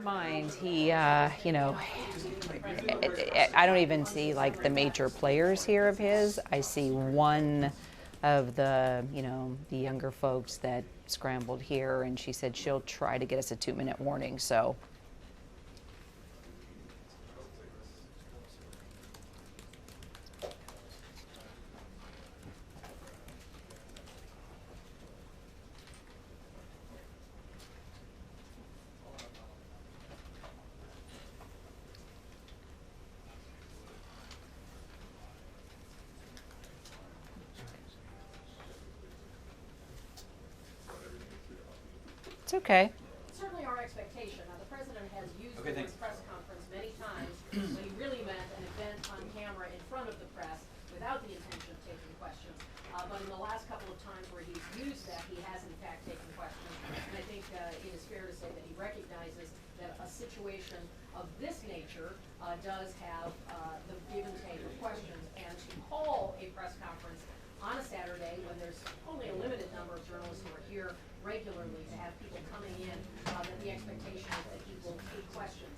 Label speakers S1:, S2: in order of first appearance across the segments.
S1: mind, he, you know, I don't even see like the major players here of his. I see one of the, you know, the younger folks that scrambled here, and she said she'll try to get us a 2-minute warning. So. It's okay.
S2: It's certainly our expectation. Now, the president has used his press conference many times when he really meant an event on camera in front of the press without the intention of taking questions. But in the last couple of times where he's used that, he has in fact taken questions. And I think it is fair to say that he recognizes that a situation of this nature does have the give and take of questions. And to call a press conference on a Saturday when there's only a limited number of journalists who are here regularly, to have people coming in, that the expectation is that he will take questions.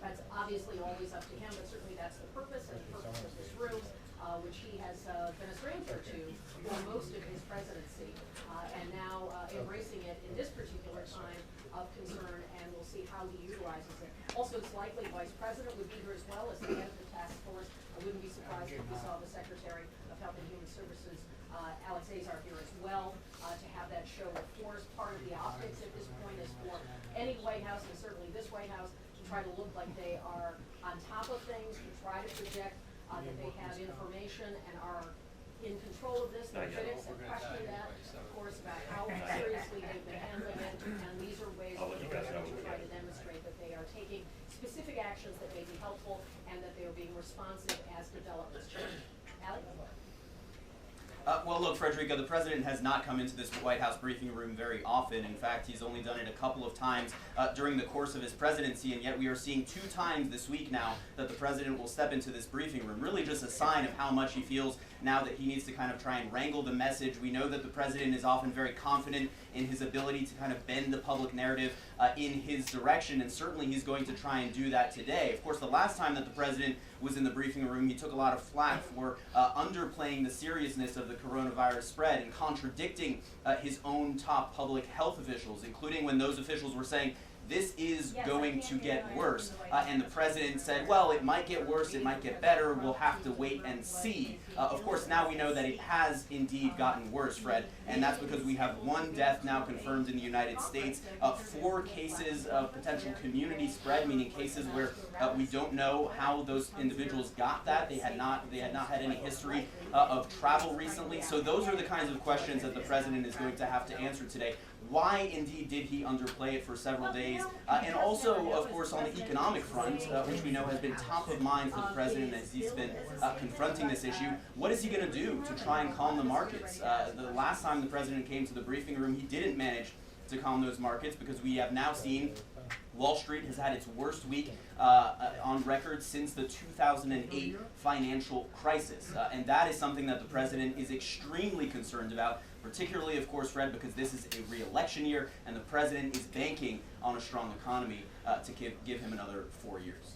S2: That's obviously always up to him, but certainly that's the purpose and the purpose of this room, which he has been a stranger to for most of his presidency, and now embracing it in this particular time of concern, and we'll see how he utilizes it. Also, it's likely the Vice President would be here as well as the head of the task force. I wouldn't be surprised if we saw the Secretary of Health and Human Services, Alex Azar, here as well, to have that show of force. Part of the optics at this point is for any White House, and certainly this White House, to try to look like they are on top of things, to try to project that they have information and are in control of this. The critics have questioned that, of course, about how seriously they've been handling it, and these are ways for the president to try to demonstrate that they are taking specific actions that may be helpful and that they are being responsive as developments change. Alex?
S3: Well, look, Frederica, the president has not come into this White House briefing room very often. In fact, he's only done it a couple of times during the course of his presidency, and yet we are seeing 2 times this week now that the president will step into this briefing room. Really just a sign of how much he feels now that he needs to kind of try and wrangle the message. We know that the president is often very confident in his ability to kind of bend the public narrative in his direction, and certainly he's going to try and do that today. Of course, the last time that the president was in the briefing room, he took a lot of flack for underplaying the seriousness of the coronavirus spread and contradicting his own top public health officials, including when those officials were saying, this is going to get worse. And the president said, well, it might get worse, it might get better, we'll have to wait and see. Of course, now we know that it has indeed gotten worse, Fred, and that's because we have 1 death now confirmed in the United States, 4 cases of potential community spread, meaning cases where we don't know how those individuals got that. They had not had any history of travel recently. So those are the kinds of questions that the president is going to have to answer today. Why indeed did he underplay it for several days? And also, of course, on the economic front, which we know has been top of mind for the president as he's been confronting this issue, what is he going to do to try and calm the markets? The last time the president came to the briefing room, he didn't manage to calm those markets, because we have now seen Wall Street has had its worst week on record since the 2008 financial crisis. And that is something that the president is extremely concerned about, particularly, of course, Fred, because this is a re-election year, and the president is banking on a strong economy to give him another 4 years.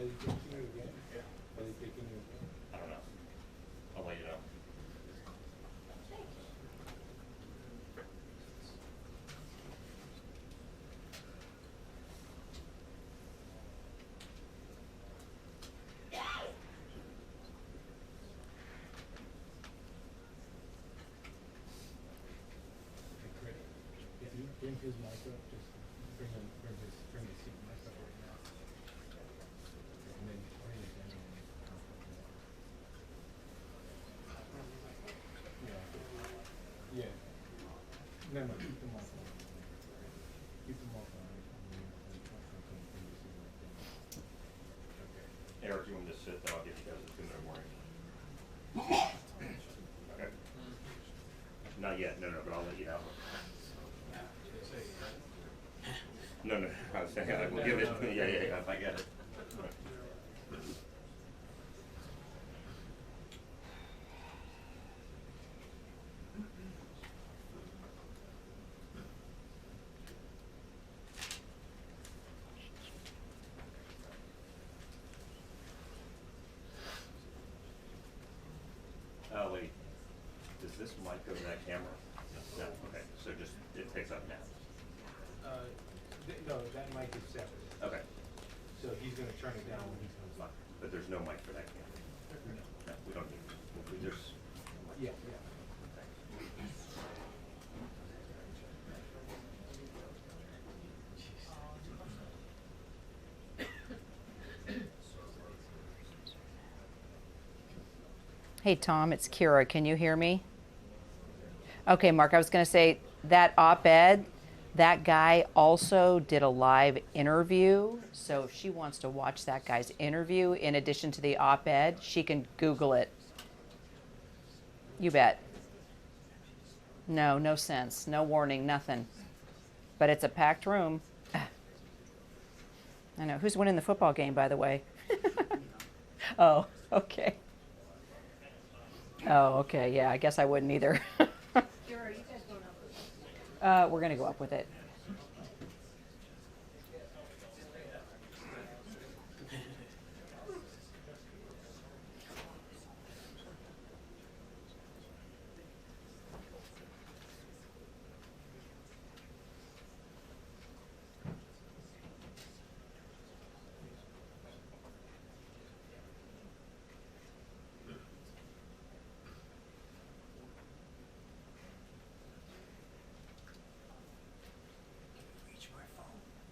S4: Are they taking you again? Yeah. Are they taking you again?
S5: I don't know. I'll let you know.
S4: Great. If you bring his mic up, just bring the seat mic up right now. And then point it down. Yeah. Yeah. No, keep them off. Keep them off.
S5: Eric, you want me to sit? Then I'll give you no, but I'll let you know. No, I was saying I will give it. Yeah, if I get it. Oh wait, does this mic go to that camera? No. Okay, so just it picks up now.
S4: No, that mic is separate.
S5: Okay,
S4: So he's gonna turn it down when he comes
S5: fine. But there's no mic for that camera. No, we don't need. There's.
S4: Yeah.
S1: Hey, Tom, it's Kira. Can you hear me? Okay, Mark, I was going to say that op-ed, that guy also did a live interview. So if she wants to watch that guy's interview in addition to the op-ed, she can Google it. You bet. No sense. No warning, nothing. But it's a packed room. I know. Who's winning the football game, by the way? Oh, okay. Oh, okay. Yeah, I guess I wouldn't either.
S2: Kira, are you guys going up with this?
S1: We're going to go up with it.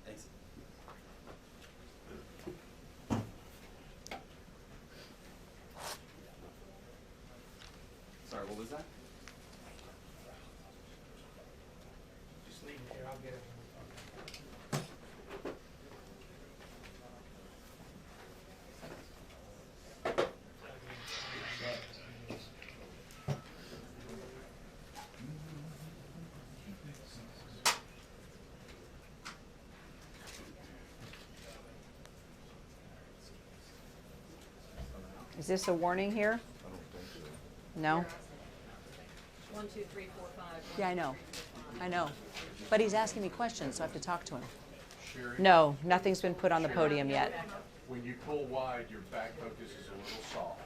S3: Thanks. Sorry, what was that?
S4: Just leave it here, I'll get it.
S1: Is this a warning here? No?
S2: 1, 2, 3, 4, 5.
S1: Yeah, I know. I know. But he's asking me questions, so I have to talk to him.
S6: Sherry,
S1: No, nothing's been put on the podium yet.
S6: when you pull wide, your back focus is a little soft.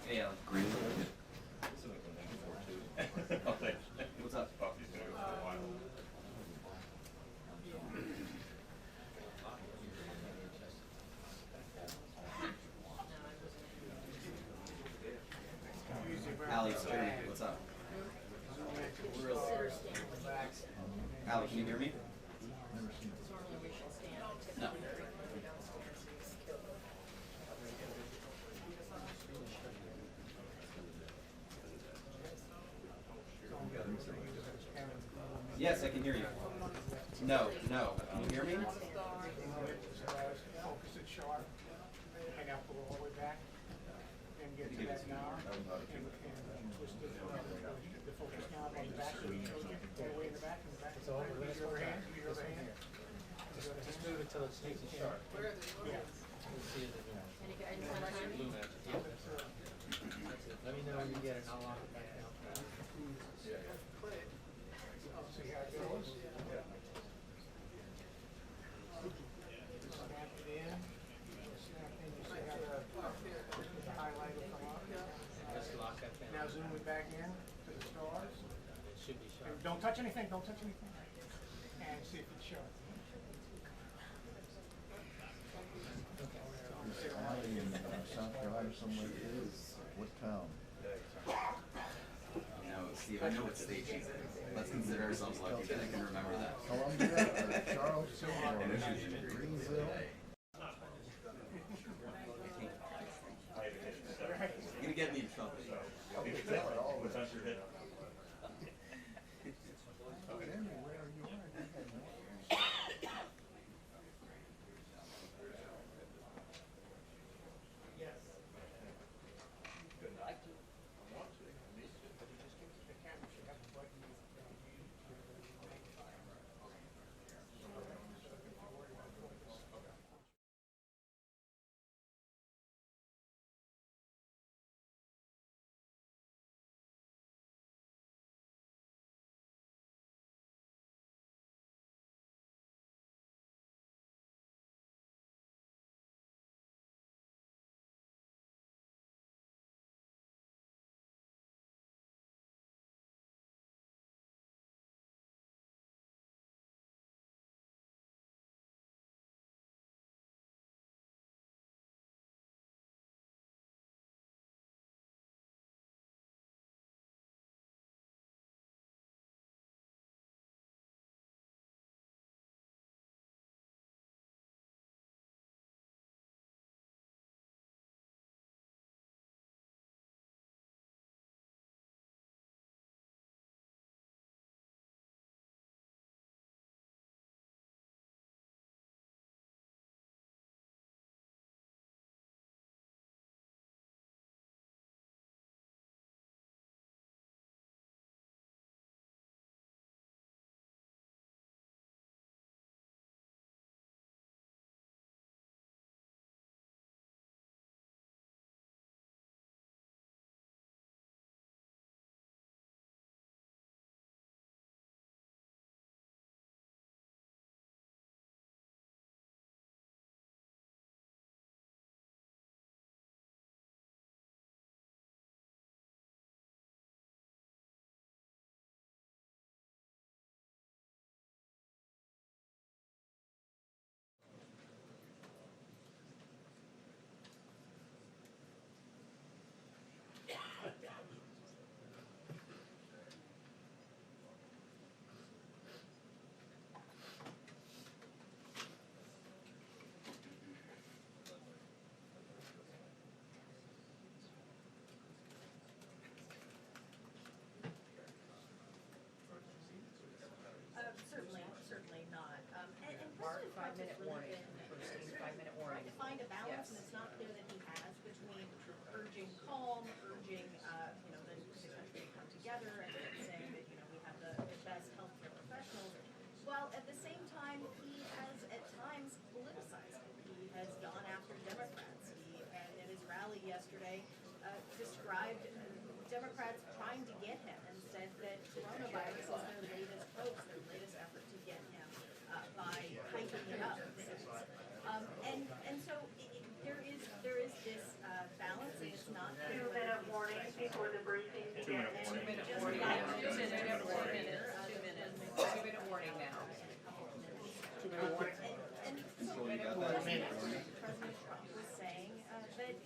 S3: Hey, Green.
S5: Oh, thanks.
S3: What's up?
S5: Oh, he's gonna go for a while.
S3: Allie, it's Jeremy. What's up? Allie, can you hear me? No. Yes, I can hear you. No. Can you hear me?
S4: Focus it sharp, hang out all the way back, and get to that knob, and twist the focus knob on the back, so you showed you, all the way in the back, It's over. Use your other hand, use your other hand. Just move it till it's nice and sharp. Yeah.
S2: Any guidance on timing?
S4: Let me know when you get it, and I'll lock it back down. See how it goes? Snap it in, snap in, you see how the highlight will come up? Just lock that down. Now zoom it back in to the stars. It should be sharp. Don't touch anything, don't touch anything. And see if it's sharp.
S7: Alley in South Carolina somewhere is, what town?
S3: No, Steve, I know what state she's in. Let's consider ourselves lucky that I can remember that.
S7: Columbia, or Charleston, or Greensville?
S3: You're gonna get me in trouble.
S7: Tell it all.
S5: What's under hit?
S7: Henry, where are you at?
S8: find a balance, and it's not clear that he has, between urging calm, urging, the country to come together, and saying that, we have the best healthcare professionals, while at the same time, he has at times politicized it. He has gone after Democrats. And at his rally yesterday, described Democrats trying to get him and said that coronavirus is their latest hoax, their latest effort to get him by hyping it up. And so there is this balance, and it's not clear.
S9: 2-minute warning before the briefing begins.
S1: 2-minute warning. 2-minute warning. 2-minute warning now.
S8: And so President Trump was saying that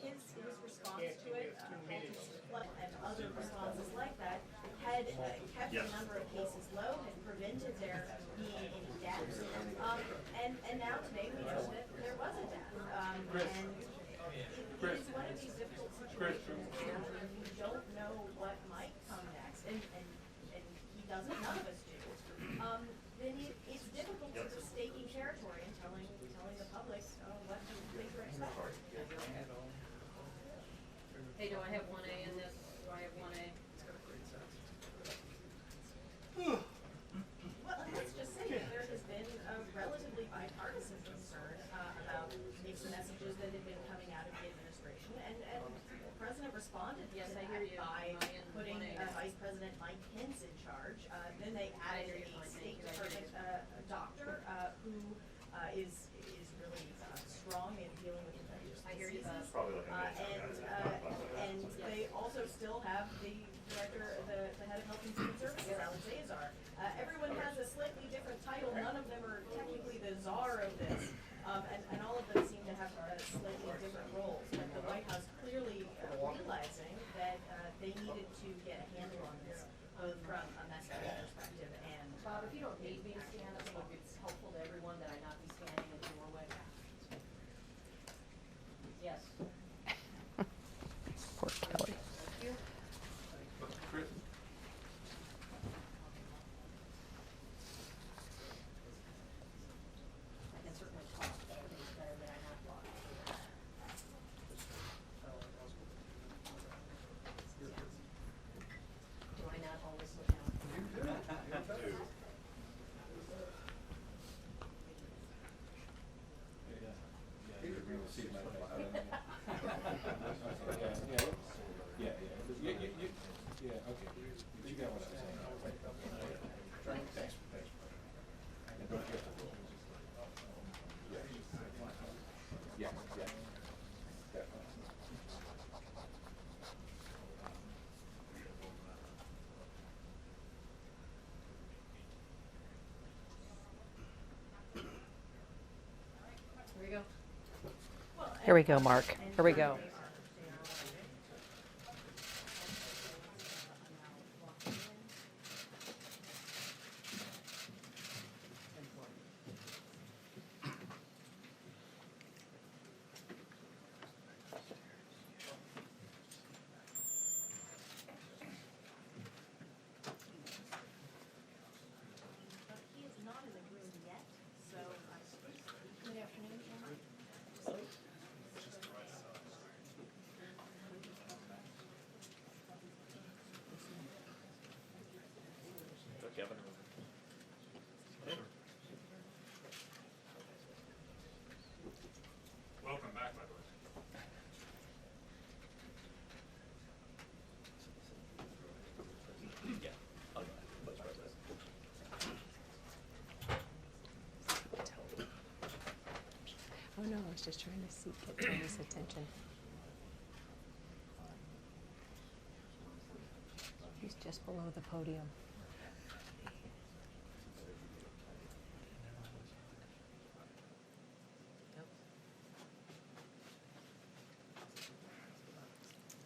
S8: his response to it, and other responses like that, had kept the number of cases low, had prevented there being any deaths. And now today we know that there was a death. And it is one of these difficult situations where you don't know what might come next, and he doesn't, none of us do. Then it's difficult to just staking territory and telling the public what they can expect.
S2: Hey, do I have 1A in this? Do I have 1A?
S8: Well, let's just say that there has been a relatively bipartisan concern about mixed messages that have been coming out of the administration, and the president responded to
S2: Yes, I
S8: that
S2: hear you.
S8: by
S2: I am
S8: putting
S2: 1A.
S8: Vice President Mike Pence in charge. Then they added a State Department doctor who is really strong in dealing with infectious
S2: I hear you,
S8: diseases.
S5: Probably like a
S8: And they also still have the director, the head of Health and Human Services, Alex Azar. Everyone has a slightly different title. None of them are technically the czar of this, and all of them seem to have slightly different roles. But the White House clearly realizing that they needed to get a handle on this, both from a messaging perspective and.
S2: Bob, if you don't need me to stand, I think it's helpful to everyone that I not be standing in the doorway. Yes.
S1: Poor Kelly.
S2: Thank you.
S6: Chris?
S2: I can certainly talk, but I think it's better that I not talk. Do I not always look out?
S7: Yeah, okay. But you got what I'm saying. Thanks. And don't get the rules. Yeah, definitely.
S2: Here we go.
S1: Here we go, Mark. Here we go.
S8: He is not in the room yet, so good afternoon, gentlemen.
S5: Kevin.
S10: Welcome back, by the way.
S5: Yeah.
S1: Oh no, I was just trying to get Tony's attention. He's just below the podium.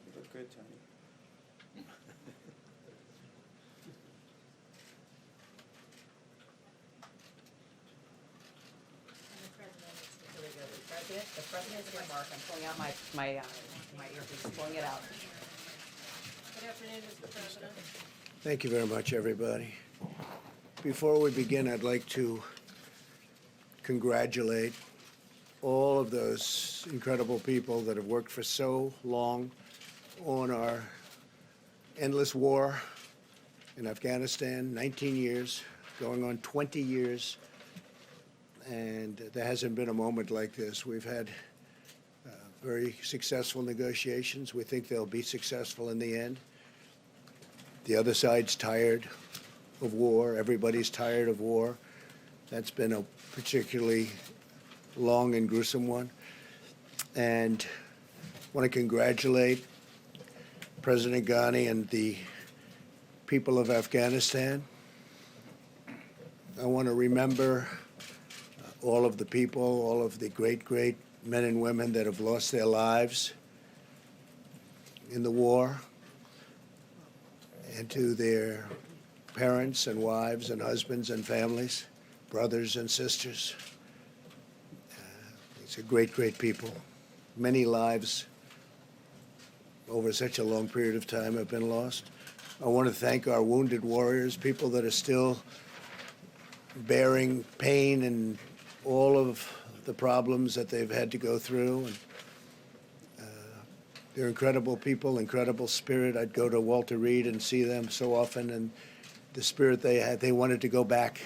S11: You look good, Tony.
S1: Here we go. The president's here, Mark. I'm pulling out my earpiece, pulling it out.
S2: Good afternoon, Mr. President.
S12: Thank you very much, everybody. Before we begin, I'd like to congratulate all of those incredible people that have worked for so long on our endless war in Afghanistan, 19 years, going on 20 years, and there hasn't been a moment like this. We've had very successful negotiations. We think they'll be successful in the end. The other side's tired of war. Everybody's tired of war. That's been a particularly long and gruesome one. And I want to congratulate President Ghani and the people of Afghanistan. I want to remember all of the people, all of the great, great men and women that have lost their lives in the war, and to their parents and wives and husbands and families, brothers and sisters. It's a great, great people. Many lives over such a long period of time have been lost. I want to thank our wounded warriors, people that are still bearing pain and all of the problems that they've had to go through. And they're incredible people, incredible spirit. I'd go to Walter Reed and see them so often, and the spirit they had, they wanted to go back.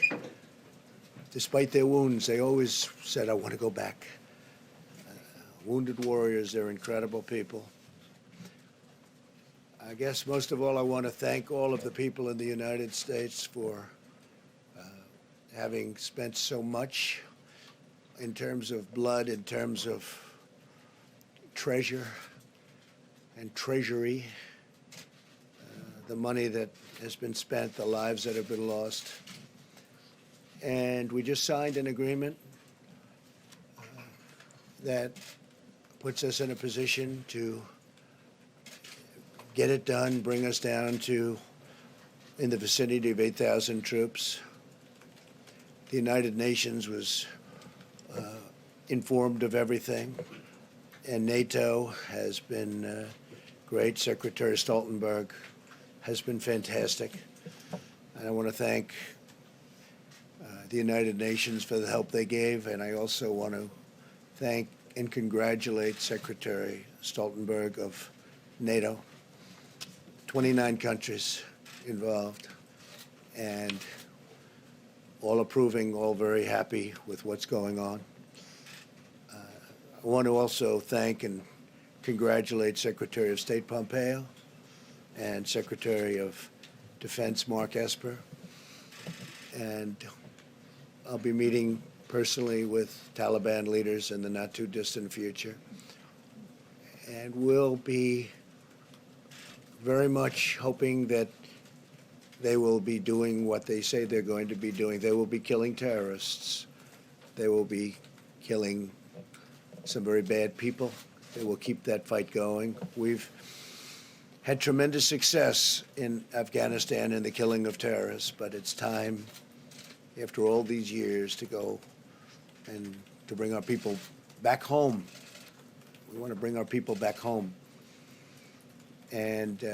S12: Despite their wounds, they always said, I want to go back. Wounded warriors, they're incredible people. I guess most of all, I want to thank all of the people in the United States for having spent so much in terms of blood, in terms of treasure and treasury, the money that has been spent, the lives that have been lost. And we just signed an agreement that puts us in a position to get it done, bring us down to in the vicinity of 8,000 troops. The United Nations was informed of everything, and NATO has been great. Secretary Stoltenberg has been fantastic. And I want to thank the United Nations for the help they gave, and I also want to thank and congratulate Secretary Stoltenberg of NATO. 29 countries involved, and all approving, all very happy with what's going on. I want to also thank and congratulate Secretary of State Pompeo and Secretary of Defense Mark Esper. And I'll be meeting personally with Taliban leaders in the not too distant future. And we'll be very much hoping that they will be doing what they say they're going to be doing. They will be killing terrorists. They will be killing some very bad people. They will keep that fight going. We've had tremendous success in Afghanistan in the killing of terrorists, but it's time, after all these years, to go and to bring our people back home. We want to bring our people back home. And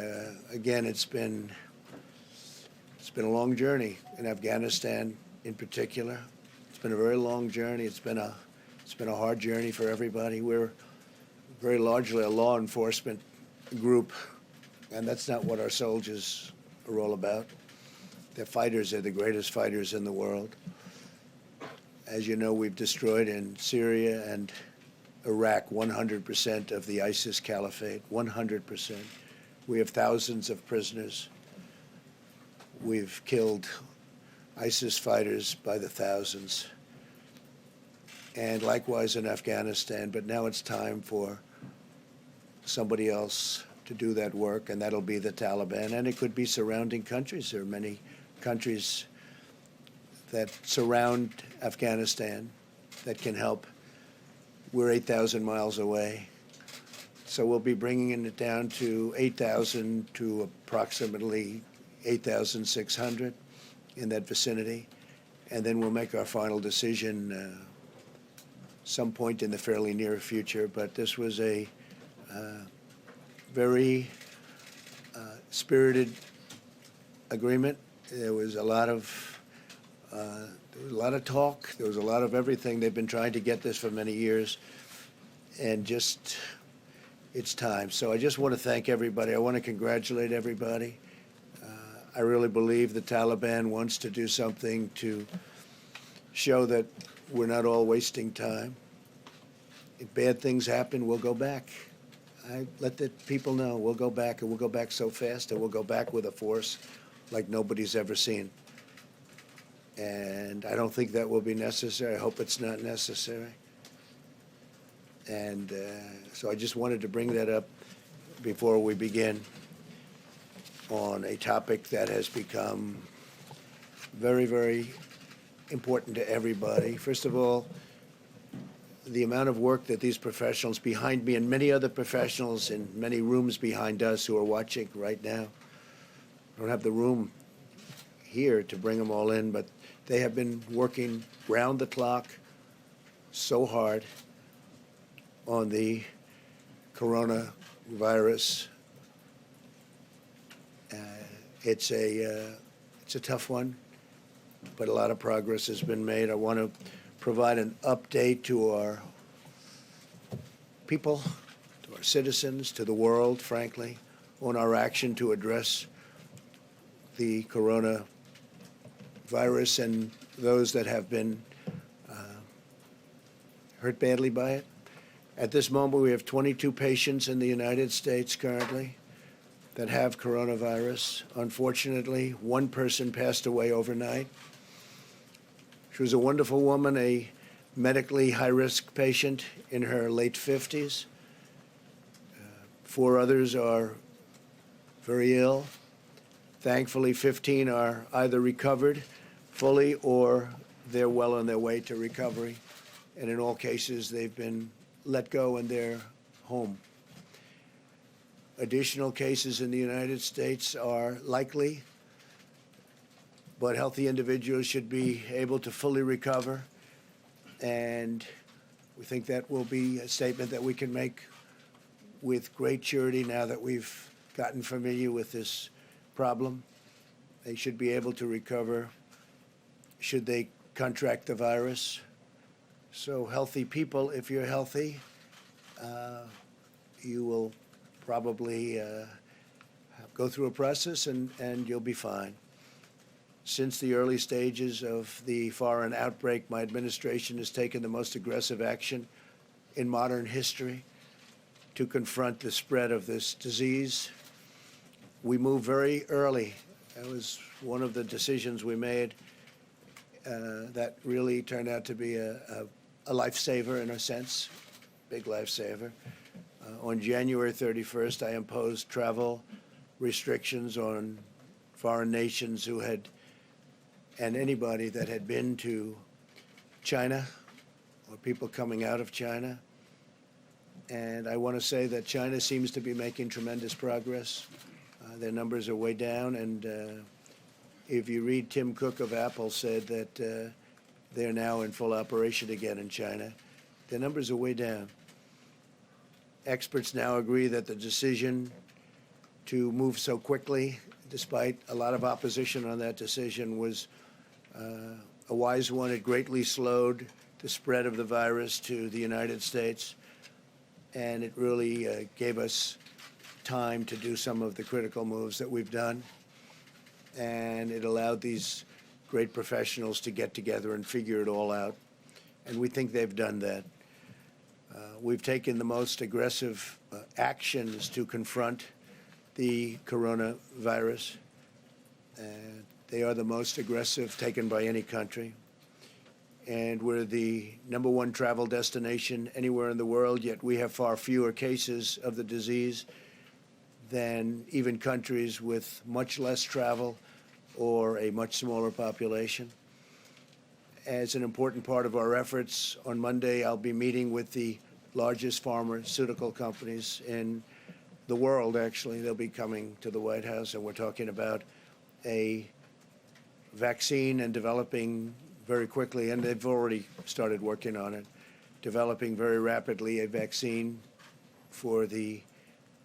S12: again, it's been a long journey in Afghanistan in particular. It's been a very long journey. It's been a hard journey for everybody. We're very largely a law enforcement group, and that's not what our soldiers are all about. They're fighters. They're the greatest fighters in the world. As you know, we've destroyed in Syria and Iraq 100% of the ISIS caliphate, 100%. We have thousands of prisoners. We've killed ISIS fighters by the thousands. And likewise in Afghanistan, but now it's time for somebody else to do that work, and that'll be the Taliban. And it could be surrounding countries. There are many countries that surround Afghanistan that can help. We're 8,000 miles away. So we'll be bringing it down to 8,000 to approximately 8,600 in that vicinity. And then we'll make our final decision some point in the fairly near future. But this was a very spirited agreement. There was a lot of There was a lot of talk. There was a lot of everything. They've been trying to get this for many years. And just, it's time. So I just want to thank everybody. I want to congratulate everybody. I really believe the Taliban wants to do something to show that we're not all wasting time. If bad things happen, we'll go back. I let the people know we'll go back, and we'll go back so fast, and we'll go back with a force like nobody's ever seen. And I don't think that will be necessary. I hope it's not necessary. And so I just wanted to bring that up before we begin on a topic that has become very, very important to everybody. First of all, the amount of work that these professionals behind me and many other professionals in many rooms behind us who are watching right now, I don't have the room here to bring them all in, but they have been working round the clock so hard on the coronavirus. It's a tough one, but a lot of progress has been made. I want to provide an update to our people, to our citizens, to the world, frankly, on our action to address the coronavirus and those that have been hurt badly by it. At this moment, we have 22 patients in the United States currently that have coronavirus. Unfortunately, one person passed away overnight. She was a wonderful woman, a medically high-risk patient in her late 50s. 4 others are very ill. Thankfully, 15 are either recovered fully or they're well on their way to recovery. And in all cases, they've been let go in their home. Additional cases in the United States are likely, but healthy individuals should be able to fully recover. And we think that will be a statement that we can make with great surety now that we've gotten familiar with this problem. They should be able to recover should they contract the virus. So healthy people, if you're healthy, you will probably go through a process and you'll be fine. Since the early stages of the foreign outbreak, my administration has taken the most aggressive action in modern history to confront the spread of this disease. We moved very early. That was one of the decisions we made that really turned out to be a lifesaver in a sense, big lifesaver. On January 31st, I imposed travel restrictions on foreign nations who had, and anybody that had been to China or people coming out of China. And I want to say that China seems to be making tremendous progress. Their numbers are way down, and if you read Tim Cook of Apple said that they're now in full operation again in China, their numbers are way down. Experts now agree that the decision to move so quickly, despite a lot of opposition on that decision, was a wise one. It greatly slowed the spread of the virus to the United States, and it really gave us time to do some of the critical moves that we've done. And it allowed these great professionals to get together and figure it all out. And we think they've done that. We've taken the most aggressive actions to confront the coronavirus. They are the most aggressive taken by any country. And we're the #1 travel destination anywhere in the world, yet we have far fewer cases of the disease than even countries with much less travel or a much smaller population. As an important part of our efforts, on Monday I'll be meeting with the largest pharmaceutical companies in the world, actually. They'll be coming to the White House, and we're talking about a vaccine and developing very quickly, and they've already started working on it, developing very rapidly a vaccine for the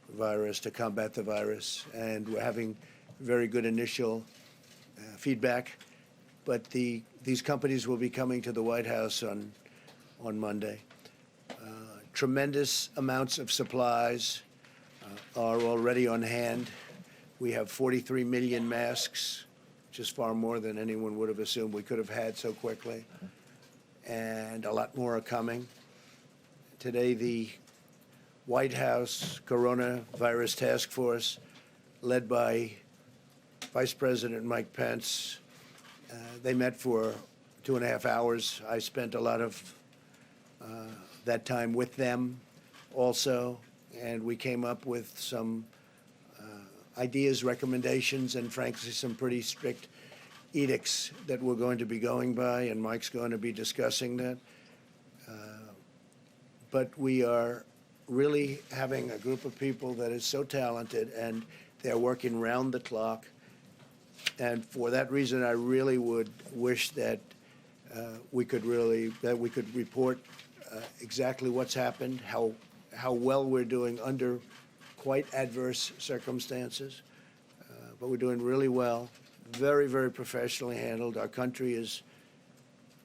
S12: virus, to combat the virus. And we're having very good initial feedback. But the these companies will be coming to the White House on Monday. Tremendous amounts of supplies are already on hand. We have 43 million masks, which is far more than anyone would have assumed we could have had so quickly. And a lot more are coming. Today, the White House Coronavirus Task Force, led by Vice President Mike Pence, they met for 2.5 hours. I spent a lot of that time with them also, and we came up with some ideas, recommendations, and frankly, some pretty strict edicts that we're going to be going by, and Mike's going to be discussing that. But we are really having a group of people that is so talented, and they're working round the clock. And for that reason, I really would wish that we could report exactly what's happened, how well we're doing under quite adverse circumstances. But we're doing really well, very, very professionally handled. Our country is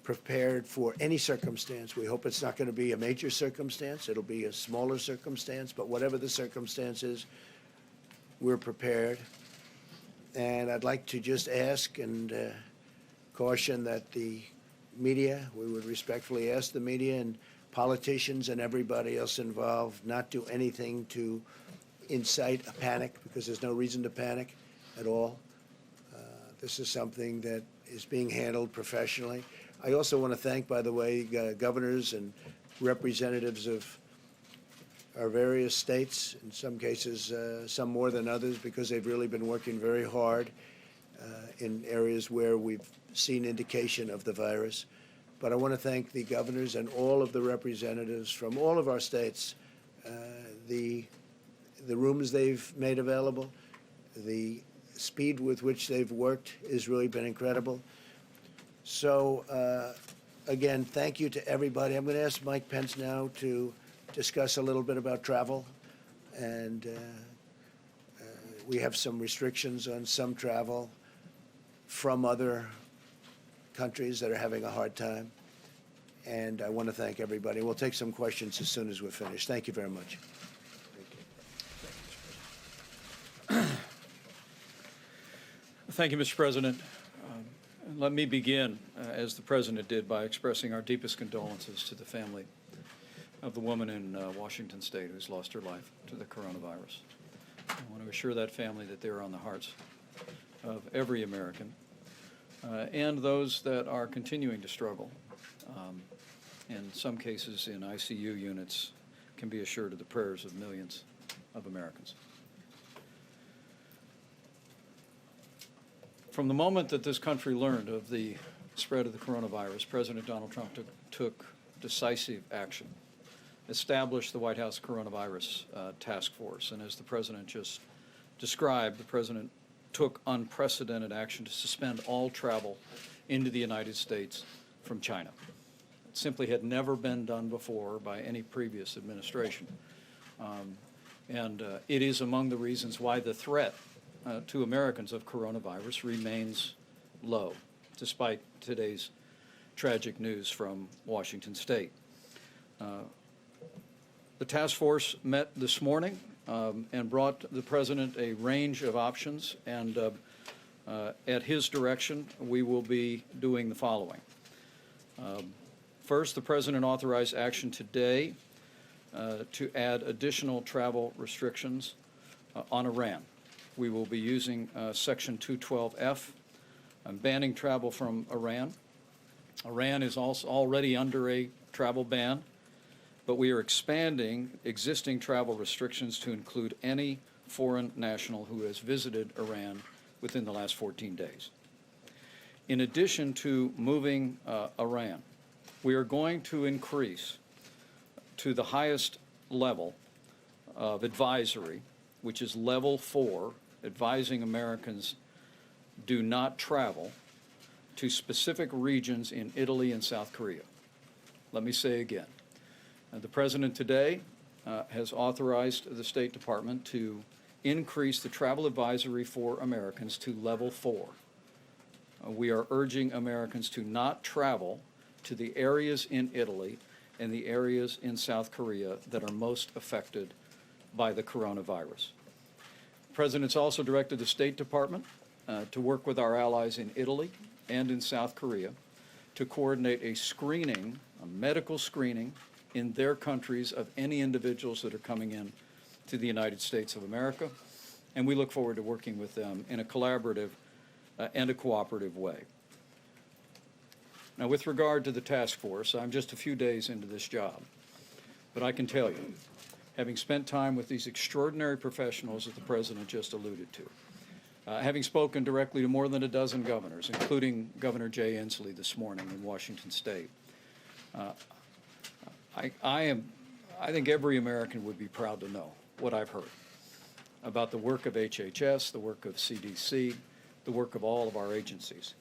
S12: prepared for any circumstance. We hope it's not going to be a major circumstance. It'll be a smaller circumstance, but whatever the circumstance is, we're prepared. And I'd like to just ask and caution that the media, we would respectfully ask the media and politicians and everybody else involved not do anything to incite a panic, because there's no reason to panic at all. This is something that is being handled professionally. I also want to thank, by the way, governors and representatives of our various states, in some cases, some more than others, because they've really been working very hard in areas where we've seen indication of the virus. But I want to thank the governors and all of the representatives from all of our states, the rooms they've made available, the speed with which they've worked has really been incredible. So, again, thank you to everybody. I'm going to ask Mike Pence now to discuss a little bit about travel. And we have some restrictions on some travel from other countries that are having a hard time. And I want to thank everybody. We'll take some questions as soon as we're finished. Thank you very much.
S13: Thank you, Mr. President. Let me begin, as the President did, by expressing our deepest condolences to the family of the woman in Washington State who's lost her life to the coronavirus. I want to assure that family that they're on the hearts of every American and those that are continuing to struggle. In some cases, in ICU units, can be assured of the prayers of millions of Americans. From the moment that this country learned of the spread of the coronavirus, President Donald Trump took decisive action, established the White House Coronavirus Task Force, and as the President just described, the President took unprecedented action to suspend all travel into the United States from China. It simply had never been done before by any previous administration. It is among the reasons why the threat to Americans of coronavirus remains low, despite today's tragic news from Washington State. The task force met this morning and brought the President a range of options, and at his direction, we will be doing the following. First, the President authorized action today to add additional travel restrictions on Iran. We will be using Section 212F, banning travel from Iran. Iran is also already under a travel ban, but we are expanding existing travel restrictions to include any foreign national who has visited Iran within the last 14 days. In addition to moving Iran, we are going to increase to the highest level of advisory, which is level 4, advising Americans do not travel to specific regions in Italy and South Korea. Let me say again, the President today has authorized the State Department to increase the travel advisory for Americans to level 4, we are urging Americans to not travel to the areas in Italy and the areas in South Korea that are most affected by the coronavirus. The President's also directed the State Department to work with our allies in Italy and in South Korea to coordinate a screening, a medical screening, in their countries of any individuals that are coming in to the United States of America. And we look forward to working with them in a collaborative and a cooperative way. Now, with regard to the task force, I'm just a few days into this job, but I can tell you, having spent time with these extraordinary professionals that the President just alluded to, having spoken directly to more than a dozen governors, including Governor Jay Inslee this morning in Washington State, I think every American would be proud to know what I've heard about the work of HHS, the work of CDC, the work of all of our agencies.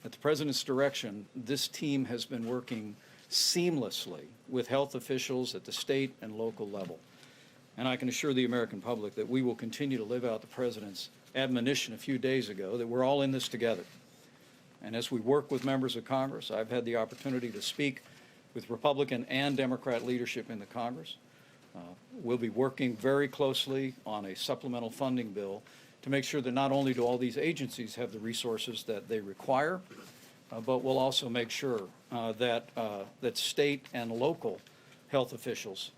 S13: At the President's direction, this team has been working seamlessly with health officials at the state and local level. And I can assure the American public that we will continue to live out the President's admonition a few days ago that we're all in this together. And as we work with members of Congress, I've had the opportunity to speak with Republican and Democrat leadership in the Congress. We'll be working very closely on a supplemental funding bill to make sure that not only do all these agencies have the resources that they require, but we'll also make sure that state and local health officials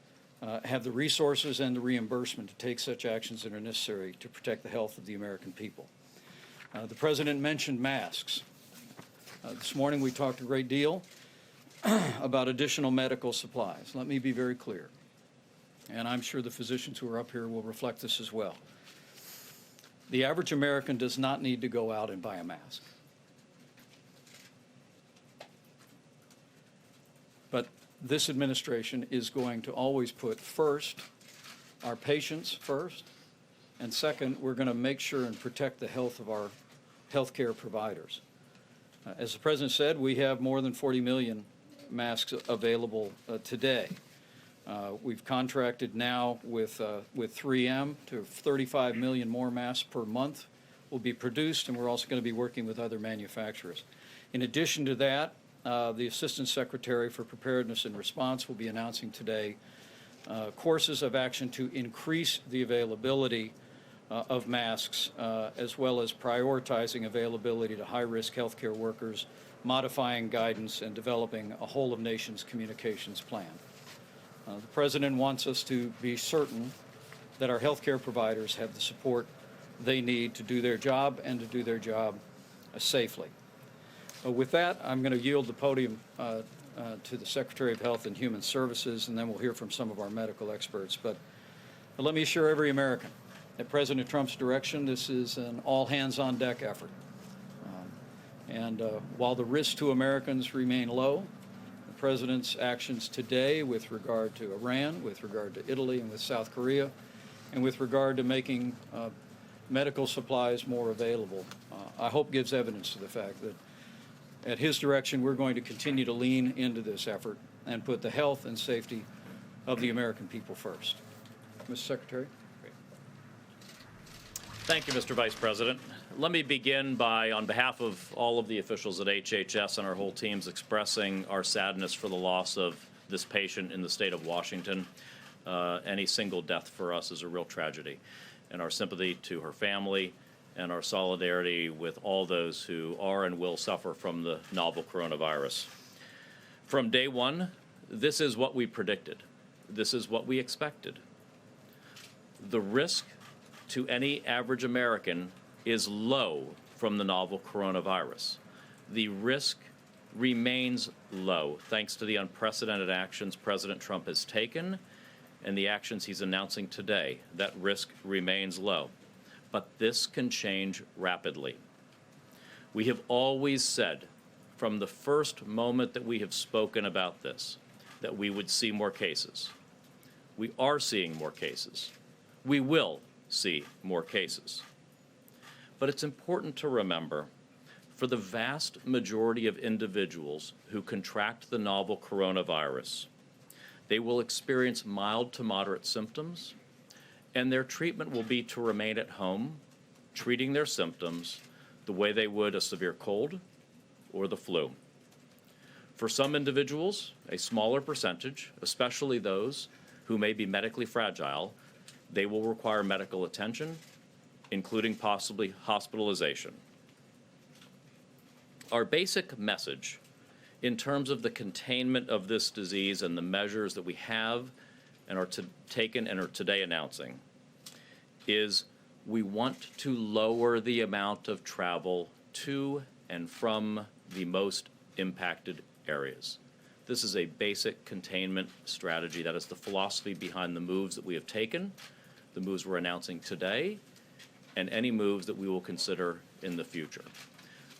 S13: have the resources and the reimbursement to take such actions that are necessary to protect the health of the American people. The President mentioned masks. This morning we talked a great deal about additional medical supplies. Let me be very clear, and I'm sure the physicians who are up here will reflect this as well. The average American does not need to go out and buy a mask. But this administration is going to always put first our patients first, and second, we're going to make sure and protect the health of our healthcare providers. As the President said, we have more than 40 million masks available today. We've contracted now with 3M to 35 million more masks per month will be produced, and we're also going to be working with other manufacturers. In addition to that, the Assistant Secretary for Preparedness and Response will be announcing today courses of action to increase the availability of masks, as well as prioritizing availability to high-risk healthcare workers, modifying guidance, and developing a whole-of-nations communications plan. The President wants us to be certain that our healthcare providers have the support they need to do their job and to do their job safely. With that, I'm going to yield the podium to the Secretary of Health and Human Services, and then we'll hear from some of our medical experts. But let me assure every American, at President Trump's direction, this is an all-hands-on-deck effort. While the risks to Americans remain low, the President's actions today with regard to Iran, with regard to Italy and with South Korea, and with regard to making medical supplies more available, I hope gives evidence to the fact that at his direction, we're going to continue to lean into this effort and put the health and safety of the American people first. Mr. Secretary.
S10: Thank you, Mr. Vice President. Let me begin by, on behalf of all of the officials at HHS and our whole teams, expressing our sadness for the loss of this patient in the state of Washington. Any single death for us is a real tragedy, and our sympathy to her family and our solidarity with all those who are and will suffer from the novel coronavirus. From day one, this is what we predicted. This is what we expected. The risk to any average American is low from the novel coronavirus. The risk remains low thanks to the unprecedented actions President Trump has taken and the actions he's announcing today. That risk remains low. But this can change rapidly. We have always said, from the first moment that we have spoken about this, that we would see more cases. We are seeing more cases. We will see more cases. But it's important to remember, for the vast majority of individuals who contract the novel coronavirus, they will experience mild to moderate symptoms, and their treatment will be to remain at home, treating their symptoms the way they would a severe cold or the flu. For some individuals, a smaller percentage, especially those who may be medically fragile, they will require medical attention, including possibly hospitalization. Our basic message in terms of the containment of this disease and the measures that we have and are taken and are today announcing is we want to lower the amount of travel to and from the most impacted areas. This is a basic containment strategy. That is the philosophy behind the moves that we have taken, the moves we're announcing today, and any moves that we will consider in the future.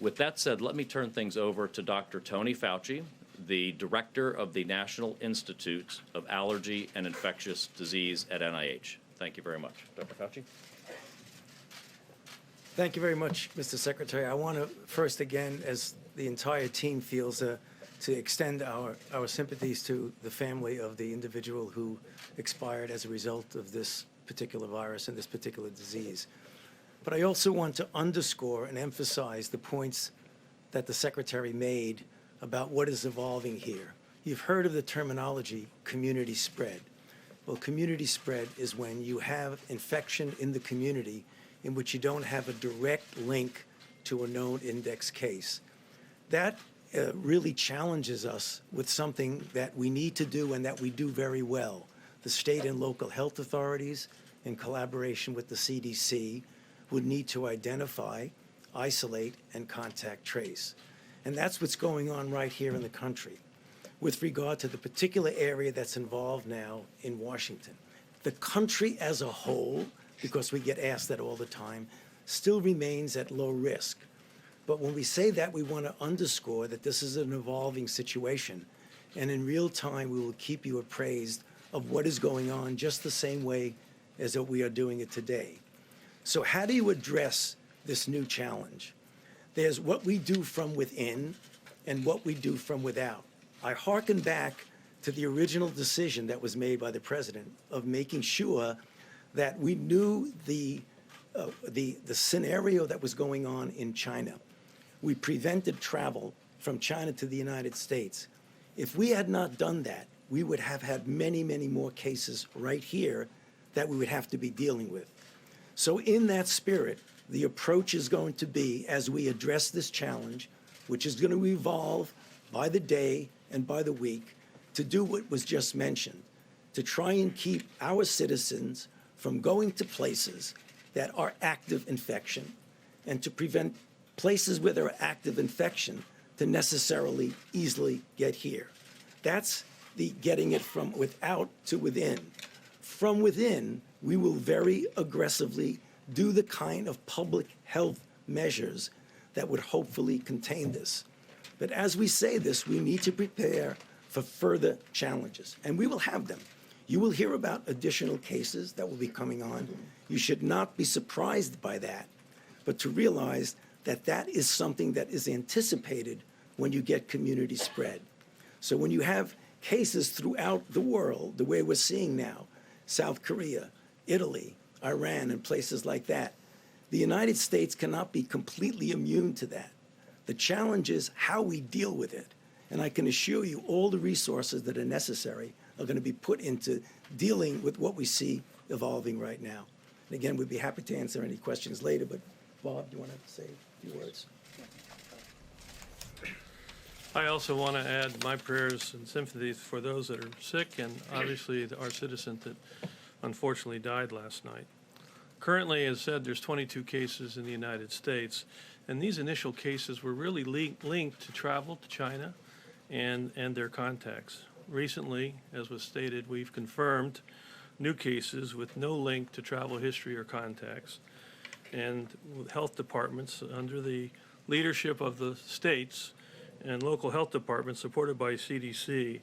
S10: With that said, let me turn things over to Dr. Tony Fauci, the director of the National Institute of Allergy and Infectious Disease at NIH. Thank you very much. Dr. Fauci.
S14: Thank you very much, Mr. Secretary. I want to first again, as the entire team feels, to extend our sympathies to the family of the individual who expired as a result of this particular virus and this particular disease. But I also want to underscore and emphasize the points that the Secretary made about what is evolving here. You've heard of the terminology community spread. Well, community spread is when you have infection in the community in which you don't have a direct link to a known index case. That really challenges us with something that we need to do and that we do very well. The state and local health authorities, in collaboration with the CDC, would need to identify, isolate, and contact trace. And that's what's going on right here in the country. With regard to the particular area that's involved now in Washington, the country as a whole, because we get asked that all the time, still remains at low risk. But when we say that, we want to underscore that this is an evolving situation. And in real time, we will keep you appraised of what is going on just the same way as that we are doing it today. So how do you address this new challenge? There's what we do from within and what we do from without. I hearken back to the original decision that was made by the president of making sure that we knew the scenario that was going on in China. We prevented travel from China to the United States. If we had not done that, we would have had many, many more cases right here that we would have to be dealing with. So in that spirit, the approach is going to be, as we address this challenge, which is going to evolve by the day and by the week, to do what was just mentioned, to try and keep our citizens from going to places that are active infection and to prevent places where there are active infection to necessarily easily get here. That's the getting it from without to within. From within, we will very aggressively do the kind of public health measures that would hopefully contain this. But as we say this, we need to prepare for further challenges, and we will have them. You will hear about additional cases that will be coming on. You should not be surprised by that, but to realize that that is something that is anticipated when you get community spread. So when you have cases throughout the world, the way we're seeing now, South Korea, Italy, Iran, and places like that, the United States cannot be completely immune to that. The challenge is how we deal with it. And I can assure you all the resources that are necessary are going to be put into dealing with what we see evolving right now. And again, we'd be happy to answer any questions later, but Bob, do you want to say a few words?
S15: I also want to add my prayers and sympathies for those that are sick and obviously our citizen that unfortunately died last night. Currently, as said, there's 22 cases in the United States, and these initial cases were really linked to travel to China and their contacts. Recently, as was stated, we've confirmed new cases with no link to travel history or contacts. And health departments, under the leadership of the states and local health departments supported by CDC,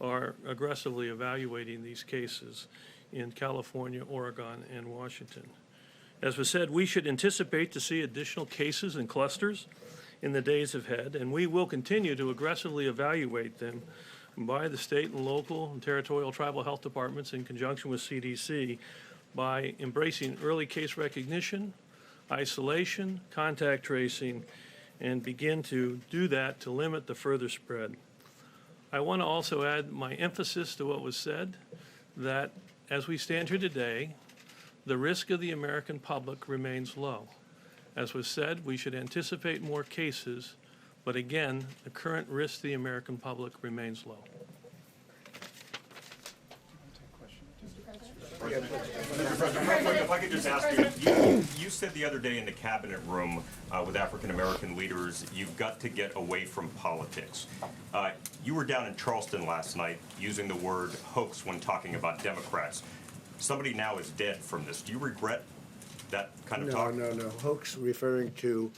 S15: are aggressively evaluating these cases in California, Oregon, and Washington. As was said, we should anticipate to see additional cases and clusters in the days ahead, and we will continue to aggressively evaluate them by the state and local and territorial tribal health departments in conjunction with CDC by embracing early case recognition, isolation, contact tracing, and begin to do that to limit the further spread. I want to also add my emphasis to what was said, that as we stand here today, the risk of the American public remains low. As was said, we should anticipate more cases, but again, the current risk to the American public remains low.
S5: If I could just ask you, you said the other day in the cabinet room with African American leaders, you've got to get away from politics. You were down in Charleston last night using the word hoax when talking about Democrats. Somebody now is dead from this. Do you regret that kind of talk?
S12: No. Hoax referring to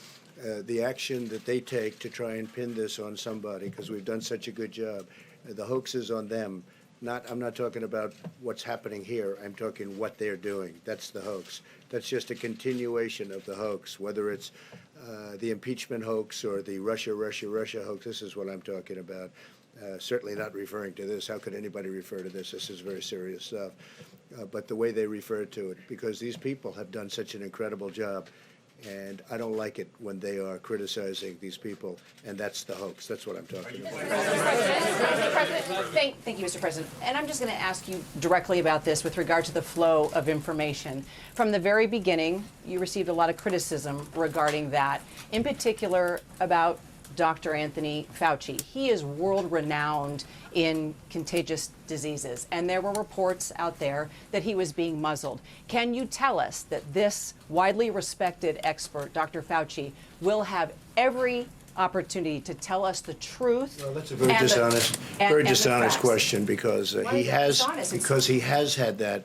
S12: the action that they take to try and pin this on somebody because we've done such a good job. The hoax is on them. I'm not talking about what's happening here. I'm talking what they're doing. That's the hoax. That's just a continuation of the hoax, whether it's the impeachment hoax or the Russia hoax. This is what I'm talking about. Certainly not referring to this. How could anybody refer to this? This is very serious stuff. But the way they refer to it, because these people have done such an incredible job, and I don't like it when they are criticizing these people, and that's the hoax. That's what I'm talking about.
S1: Thank you, Mr. President. And I'm just going to ask you directly about this with regard to the flow of information. From the very beginning, you received a lot of criticism regarding that, in particular about Dr. Anthony Fauci. He is world-renowned in contagious diseases, and there were reports out there that he was being muzzled. Can you tell us that this widely respected expert, Dr. Fauci, will have every opportunity to tell us the truth?
S12: Well, that's a very dishonest question because he has had that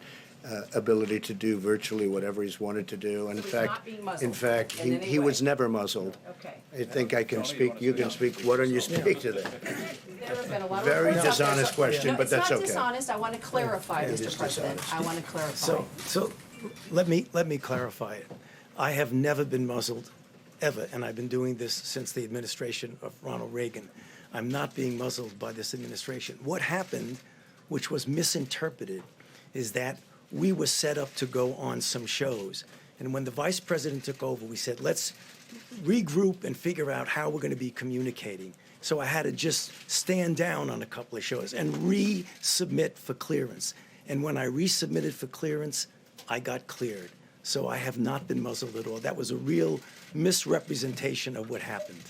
S12: ability to do virtually whatever he's wanted to do. In fact, he was never muzzled.
S1: Okay.
S12: I think I can speak. You can speak. Why don't you speak to that?
S1: There have been a lot of
S12: Very
S1: reports out there.
S12: dishonest question,
S1: No,
S12: but that's okay.
S1: It's not dishonest. I want to clarify,
S12: It
S1: Mr.
S12: is
S1: President.
S12: dishonest.
S1: I want to clarify.
S14: So let me clarify it. I have never been muzzled, ever, and I've been doing this since the administration of Ronald Reagan. I'm not being muzzled by this administration. What happened, which was misinterpreted, is that we were set up to go on some shows. And when the vice president took over, we said, let's regroup and figure out how we're going to be communicating. So I had to just stand down on a couple of shows and resubmit for clearance. And when I resubmitted for clearance, I got cleared. So I have not been muzzled at all. That was a real misrepresentation of what happened.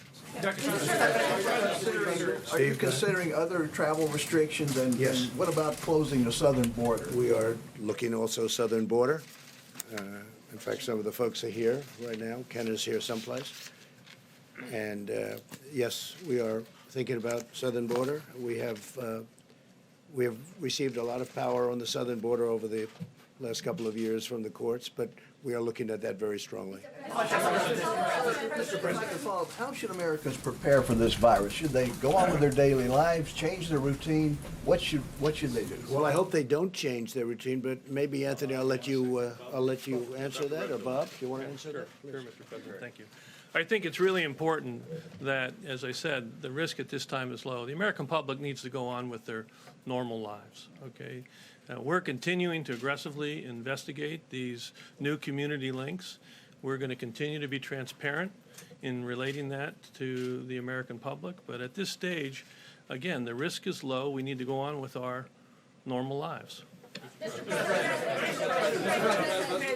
S16: Are you considering other travel restrictions, and what about closing the southern border?
S12: We are looking also southern border. In fact, some of the folks are here right now. Ken is here someplace. And yes, we are thinking about southern border. We have received a lot of power on the southern border over the last couple of years from the courts, but we are looking at that very strongly.
S16: Mr. President, to follow up, how should Americans prepare for this virus? Should they go on with their daily lives, change their routine? What should they do?
S12: Well, I hope they don't change their routine, but maybe, Anthony, I'll let you answer that, or Bob, do you want to answer that?
S15: Sure, Mr. President, thank you. I think it's really important that, as I said, the risk at this time is low. The American public needs to go on with their normal lives, okay? We're continuing to aggressively investigate these new community links. We're going to continue to be transparent in relating that to the American public. But at this stage, again, the risk is low. We need to go on with our normal lives.
S17: Mr.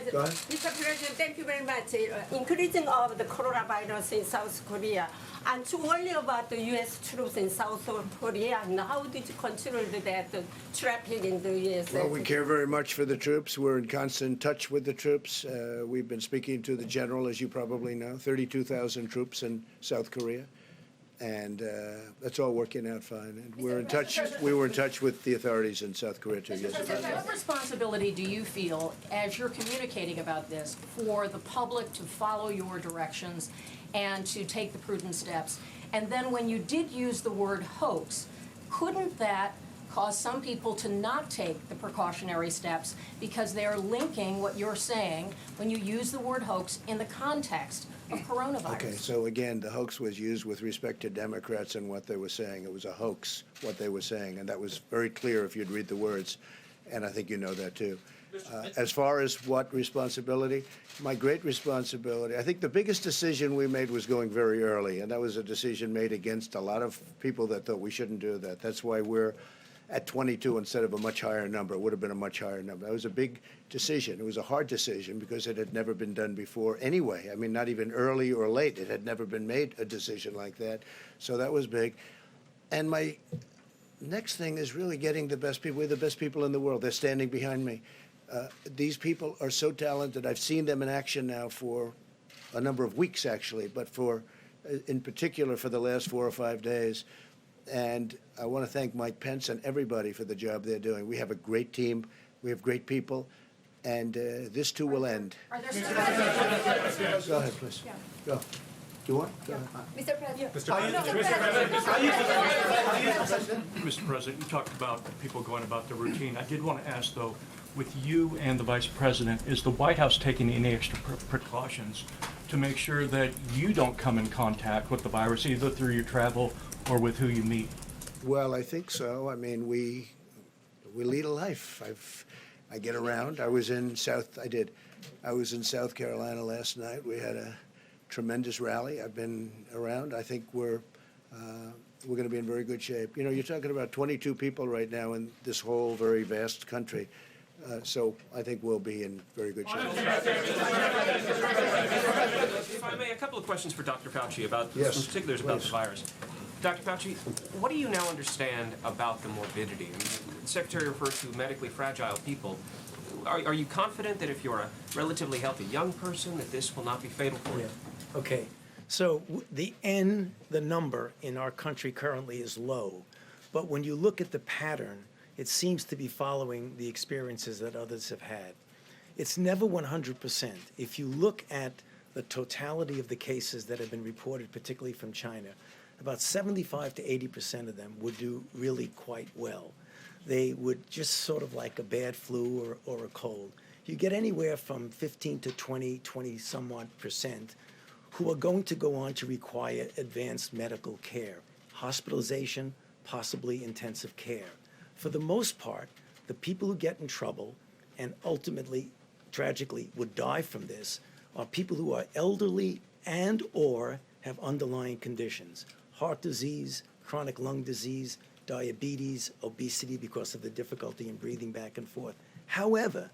S17: President, thank you very much. Increasing of the coronavirus in South Korea, and to worry about the U.S. troops in South Korea, and how did you consider that traffic in the U.S.?
S12: Well, we care very much for the troops. We're in constant touch with the troops. We've been speaking to the general, as you probably know, 32,000 troops in South Korea. And that's all working out fine. And we're in touch. We were in touch with the authorities in South Korea too. Yes.
S2: What responsibility do you feel, as you're communicating about this, for the public to follow your directions and to take the prudent steps? And then when you did use the word hoax, couldn't that cause some people to not take the precautionary steps because they are linking what you're saying when you use the word hoax in the context of coronavirus?
S12: Okay, so again, the hoax was used with respect to Democrats and what they were saying. It was a hoax, what they were saying, and that was very clear if you'd read the words, and I think you know that too. As far as what responsibility, my great responsibility, I think the biggest decision we made was going very early, and that was a decision made against a lot of people that thought we shouldn't do that. That's why we're at 22 instead of a much higher number. It would have been a much higher number. That was a big decision. It was a hard decision because it had never been done before anyway. I mean, not even early or late. It had never been made a decision like that. So that was big. And my next thing is really getting the best people. We're the best people in the world. They're standing behind me. These people are so talented. I've seen them in action now for a number of weeks, actually, but in particular for the last 4 or 5 days. And I want to thank Mike Pence and everybody for the job they're doing. We have a great team. We have great people. And this too will end.
S2: Are there
S12: Go ahead, please.
S2: Yeah.
S12: Go. You want? Go ahead.
S2: Mr. President.
S18: Mr. President, you talked about people going about their routine. I did want to ask, though, with you and the Vice President, is the White House taking any extra precautions to make sure that you don't come in contact with the virus, either through your travel or with who you meet?
S12: Well, I think so. I mean, we lead a life. I get around. I was in South Carolina last night. We had a tremendous rally. I've been around. I think we're going to be in very good shape. You know, you're talking about 22 people right now in this whole very vast country. So I think we'll be in very good shape.
S19: If I may, a couple of questions for Dr. Fauci about some particulars about the virus. Dr. Fauci, what do you now understand about the morbidity? I mean, the Secretary refers to medically fragile people. Are you confident that if you're a relatively healthy young person, that this will not be fatal for you?
S14: Okay. So the number in our country currently is low. But when you look at the pattern, it seems to be following the experiences that others have had. It's never 100%. If you look at the totality of the cases that have been reported, particularly from China, about 75 to 80% of them would do really quite well. They would just sort of like a bad flu or a cold. You get anywhere from 15 to 20 somewhat percent who are going to go on to require advanced medical care, hospitalization, possibly intensive care. For the most part, the people who get in trouble and ultimately, tragically, would die from this are people who are elderly and or have underlying conditions, heart disease, chronic lung disease, diabetes, obesity because of the difficulty in breathing back and forth. However,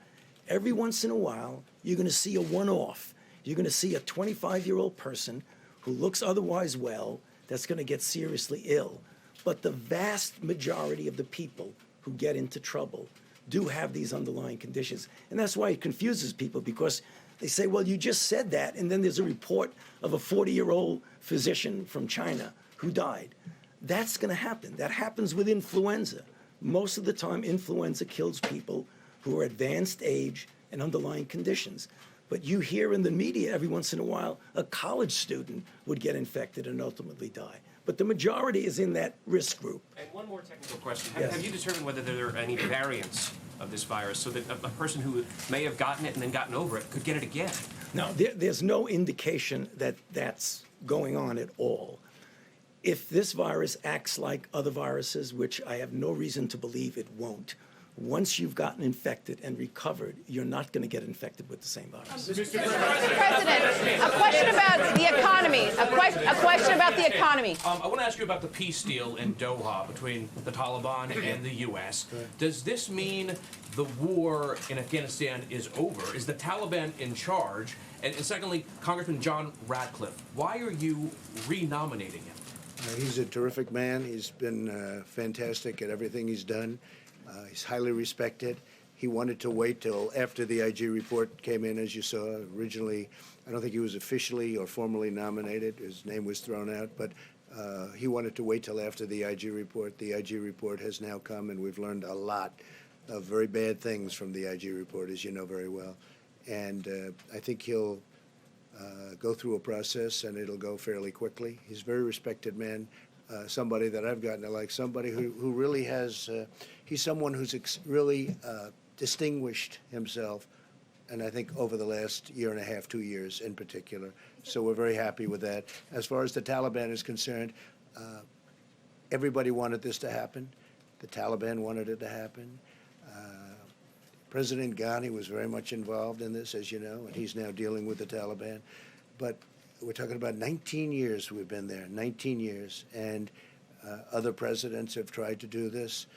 S14: every once in a while, you're going to see a one-off. You're going to see a 25-year-old person who looks otherwise well that's going to get seriously ill. But the vast majority of the people who get into trouble do have these underlying conditions. And that's why it confuses people, because they say, well, you just said that, and then there's a report of a 40-year-old physician from China who died. That's going to happen. That happens with influenza. Most of the time, influenza kills people who are advanced age and underlying conditions. But you hear in the media every once in a while, a college student would get infected and ultimately die. But the majority is in that risk group.
S19: And one more technical question.
S14: Yes.
S19: Have you determined whether there are any variants of this virus so that a person who may have gotten it and then gotten over it could get it again?
S14: No, there's no indication that that's going on at all. If this virus acts like other viruses, which I have no reason to believe it won't, once you've gotten infected and recovered, you're not going to get infected with the same virus.
S1: Mr. President, a question about the economy. A question about the economy.
S20: I want to ask you about the peace deal in Doha between the Taliban and the U.S. Does this mean the war in Afghanistan is over? Is the Taliban in charge? And secondly, Congressman John Ratcliffe, why are you renominating him?
S12: He's a terrific man. He's been fantastic at everything he's done. He's highly respected. He wanted to wait till after the IG report came in, as you saw. Originally, I don't think he was officially or formally nominated. His name was thrown out, but he wanted to wait till after the IG report. The IG report has now come, and we've learned a lot of very bad things from the IG report, as you know very well. And I think he'll go through a process, and it'll go fairly quickly. He's a very respected man. Somebody that I've gotten to like, somebody who really has, he's someone who's really distinguished himself, and I think over the last year and a half, 2 years in particular. So we're very happy with that. As far as the Taliban is concerned, everybody wanted this to happen. The Taliban wanted it to happen. President Ghani was very much involved in this, as you know, and he's now dealing with the Taliban. But we're talking about 19 years we've been there, 19 years, and other presidents have tried to do this.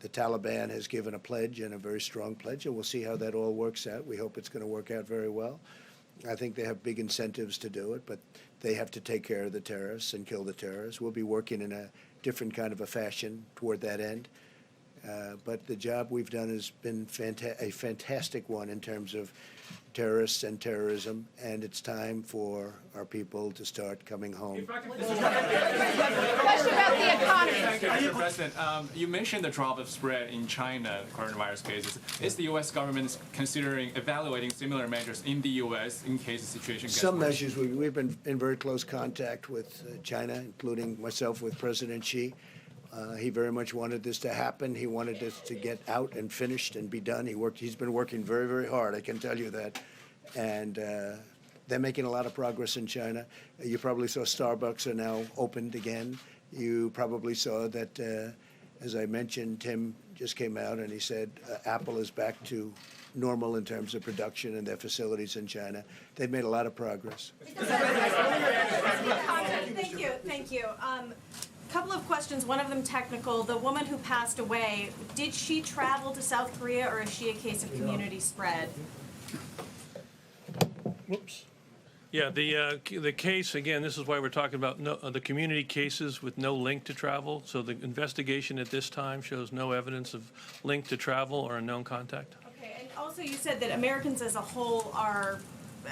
S12: The Taliban has given a pledge, and a very strong pledge, and we'll see how that all works out. We hope it's going to work out very well. I think they have big incentives to do it, but they have to take care of the terrorists and kill the terrorists. We'll be working in a different kind of a fashion toward that end. But the job we've done has been a fantastic one in terms of terrorists and terrorism, and it's time for our people to start coming home.
S21: Question about the economy. Thank you, Mr. President. You mentioned the drop of spread in China, coronavirus cases. Is the U.S. government considering evaluating similar measures in the U.S. in case the situation gets
S12: Some
S21: worse?
S12: measures, we've been in very close contact with China, including myself with President Xi. He very much wanted this to happen. He wanted this to get out and finished and be done. He's been working very, very hard, I can tell you that. And they're making a lot of progress in China. You probably saw Starbucks are now opened again. You probably saw that, as I mentioned, Tim just came out and he said Apple is back to normal in terms of production in their facilities in China. They've made a lot of progress.
S8: Thank you. Couple of questions, one of them technical. The woman who passed away, did she travel to South Korea, or is she a case of community spread?
S15: Whoops. Yeah, the case, again, this is why we're talking about the community cases with no link to travel. So the investigation at this time shows no evidence of link to travel or a known contact.
S8: Okay, and also you said that Americans as a whole are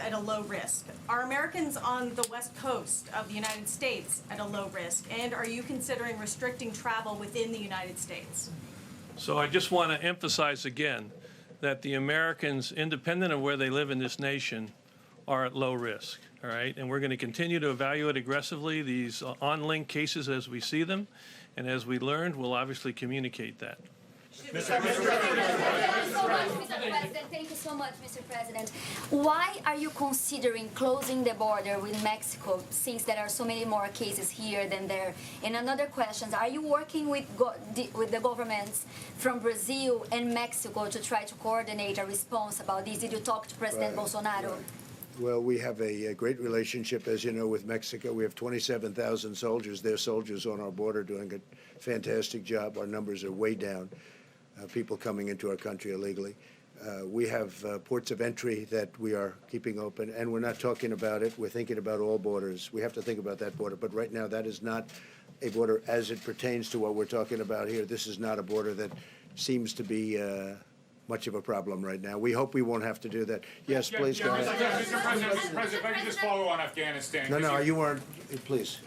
S8: at a low risk. Are Americans on the west coast of the United States at a low risk? And are you considering restricting travel within the United States?
S15: So I just want to emphasize again that the Americans, independent of where they live in this nation, are at low risk, all right? And we're going to continue to evaluate aggressively these on-link cases as we see them. And as we learn, we'll obviously communicate that.
S22: Thank you so much, Mr. President. Why are you considering closing the border with Mexico, since there are so many more cases here than there? And another question, are you working with the governments from Brazil and Mexico to try to coordinate a response about this? Did you talk to President Bolsonaro?
S12: Well, we have a great relationship, as you know, with Mexico. We have 27,000 soldiers. They're soldiers on our border doing a fantastic job. Our numbers are way down. People coming into our country illegally. We have ports of entry that we are keeping open, and we're not talking about it. We're thinking about all borders. We have to think about that border, but right now that is not a border as it pertains to what we're talking about here. This is not a border that seems to be much of a problem right now. We hope we won't have to do that. Yes, please go ahead.
S23: Mr. President, if I could just follow on Afghanistan.
S12: No, you weren't. Please.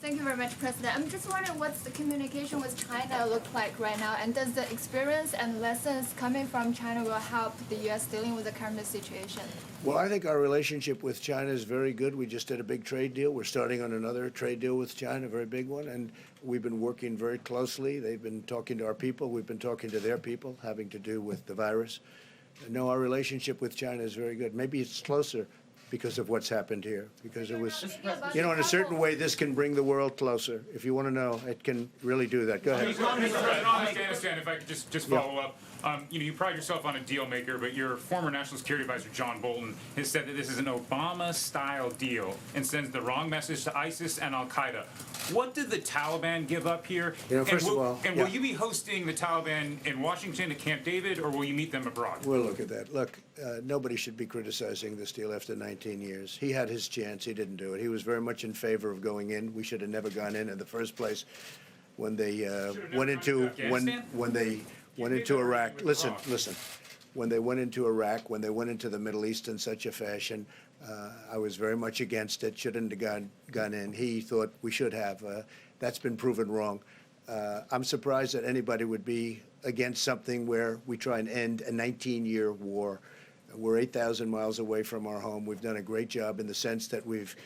S24: Thank you very much, President. I'm just wondering what's the communication with China look like right now, and does the experience and lessons coming from China will help the U.S. dealing with the current situation?
S12: Well, I think our relationship with China is very good. We just did a big trade deal. We're starting on another trade deal with China, a very big one, and we've been working very closely. They've been talking to our people. We've been talking to their people, having to do with the virus. No, our relationship with China is very good. Maybe it's closer because of what's happened here, because it was, you know, in a certain way, this can bring the world closer. If you want to know, it can really do that. Go ahead.
S23: On Afghanistan, if I could just follow up. You pride yourself on a deal maker, but your former National Security Advisor, John Bolton, has said that this is an Obama-style deal and sends the wrong message to ISIS and al-Qaeda. What did the Taliban give up here?
S12: You know, first of all,
S23: will you be hosting the Taliban in Washington at Camp David, or will you meet them abroad?
S12: We'll look at that. Look, nobody should be criticizing this deal after 19 years. He had his chance. He didn't do it. He was very much in favor of going in. We should have never gone in the first place. When they went into Iraq. Listen. When they went into Iraq, when they went into the Middle East in such a fashion, I was very much against it. Shouldn't have gone in. He thought we should have. That's been proven wrong. I'm surprised that anybody would be against something where we try and end a 19-year war. We're 8,000 miles away from our home. We've done a great job in the sense that we've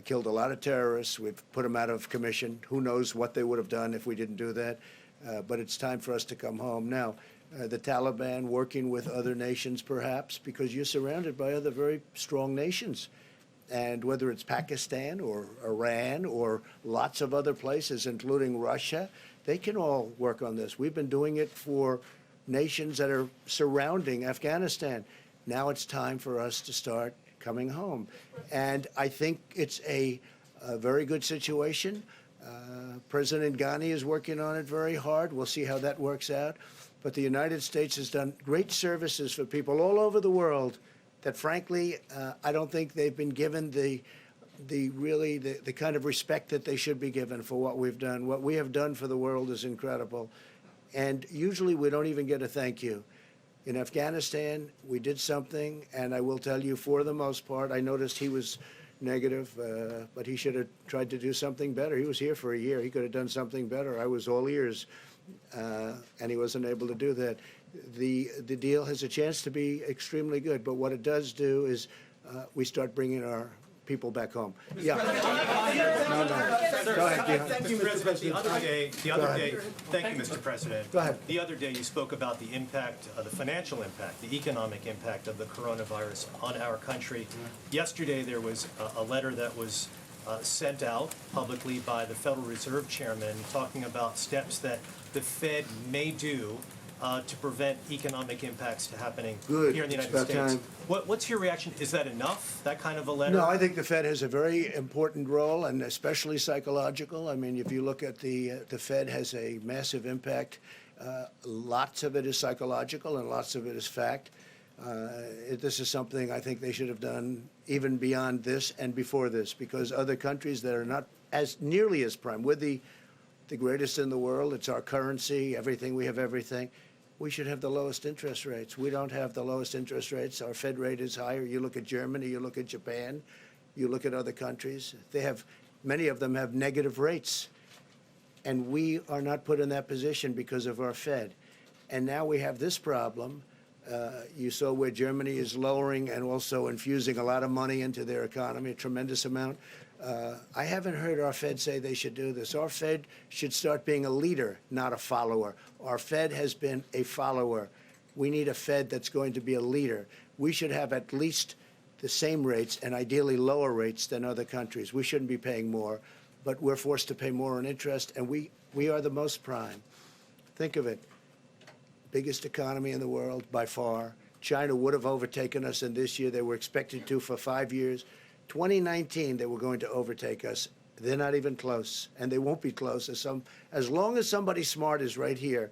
S12: killed a lot of terrorists. We've put them out of commission. Who knows what they would have done if we didn't do that. But it's time for us to come home. Now, the Taliban working with other nations, perhaps, because you're surrounded by other very strong nations. And whether it's Pakistan or Iran or lots of other places, including Russia, they can all work on this. We've been doing it for nations that are surrounding Afghanistan. Now it's time for us to start coming home. And I think it's a very good situation. President Ghani is working on it very hard. We'll see how that works out. But the United States has done great services for people all over the world that, frankly, I don't think they've been given the kind of respect that they should be given for what we've done. What we have done for the world is incredible. And usually we don't even get a thank you. In Afghanistan, we did something, and I will tell you, for the most part, I noticed he was negative, but he should have tried to do something better. He was here for a year. He could have done something better. I was all ears, and he wasn't able to do that. The deal has a chance to be extremely good, but what it does do is we start bringing our people back home. Yeah. No. Go ahead.
S3: Thank you, Mr. President. The other day, thank you, Mr. President.
S12: Go ahead.
S3: The other day, you spoke about the impact, the financial impact, the economic impact of the coronavirus on our country. Yesterday, there was a letter that was sent out publicly by the Federal Reserve Chairman talking about steps that the Fed may do to prevent economic impacts to happening here in the United States. What's your reaction? Is that enough, that kind of a letter?
S12: No, I think the Fed has a very important role, and especially psychological. I mean, if you look at the Fed has a massive impact. Lots of it is psychological, and lots of it is fact. This is something I think they should have done even beyond this and before this, because other countries that are not as nearly as prime, we're the greatest in the world. It's our currency, everything. We have everything. We should have the lowest interest rates. We don't have the lowest interest rates. Our Fed rate is higher. You look at Germany, you look at Japan, you look at other countries. Many of them have negative rates. And we are not put in that position because of our Fed. And now we have this problem. You saw where Germany is lowering and also infusing a lot of money into their economy, a tremendous amount. I haven't heard our Fed say they should do this. Our Fed should start being a leader, not a follower. Our Fed has been a follower. We need a Fed that's going to be a leader. We should have at least the same rates and ideally lower rates than other countries. We shouldn't be paying more, but we're forced to pay more on interest, and we are the most prime. Think of it. Biggest economy in the world by far. China would have overtaken us in this year. They were expected to for 5 years. 2019, they were going to overtake us. They're not even close, and they won't be close. As long as somebody smart is right here,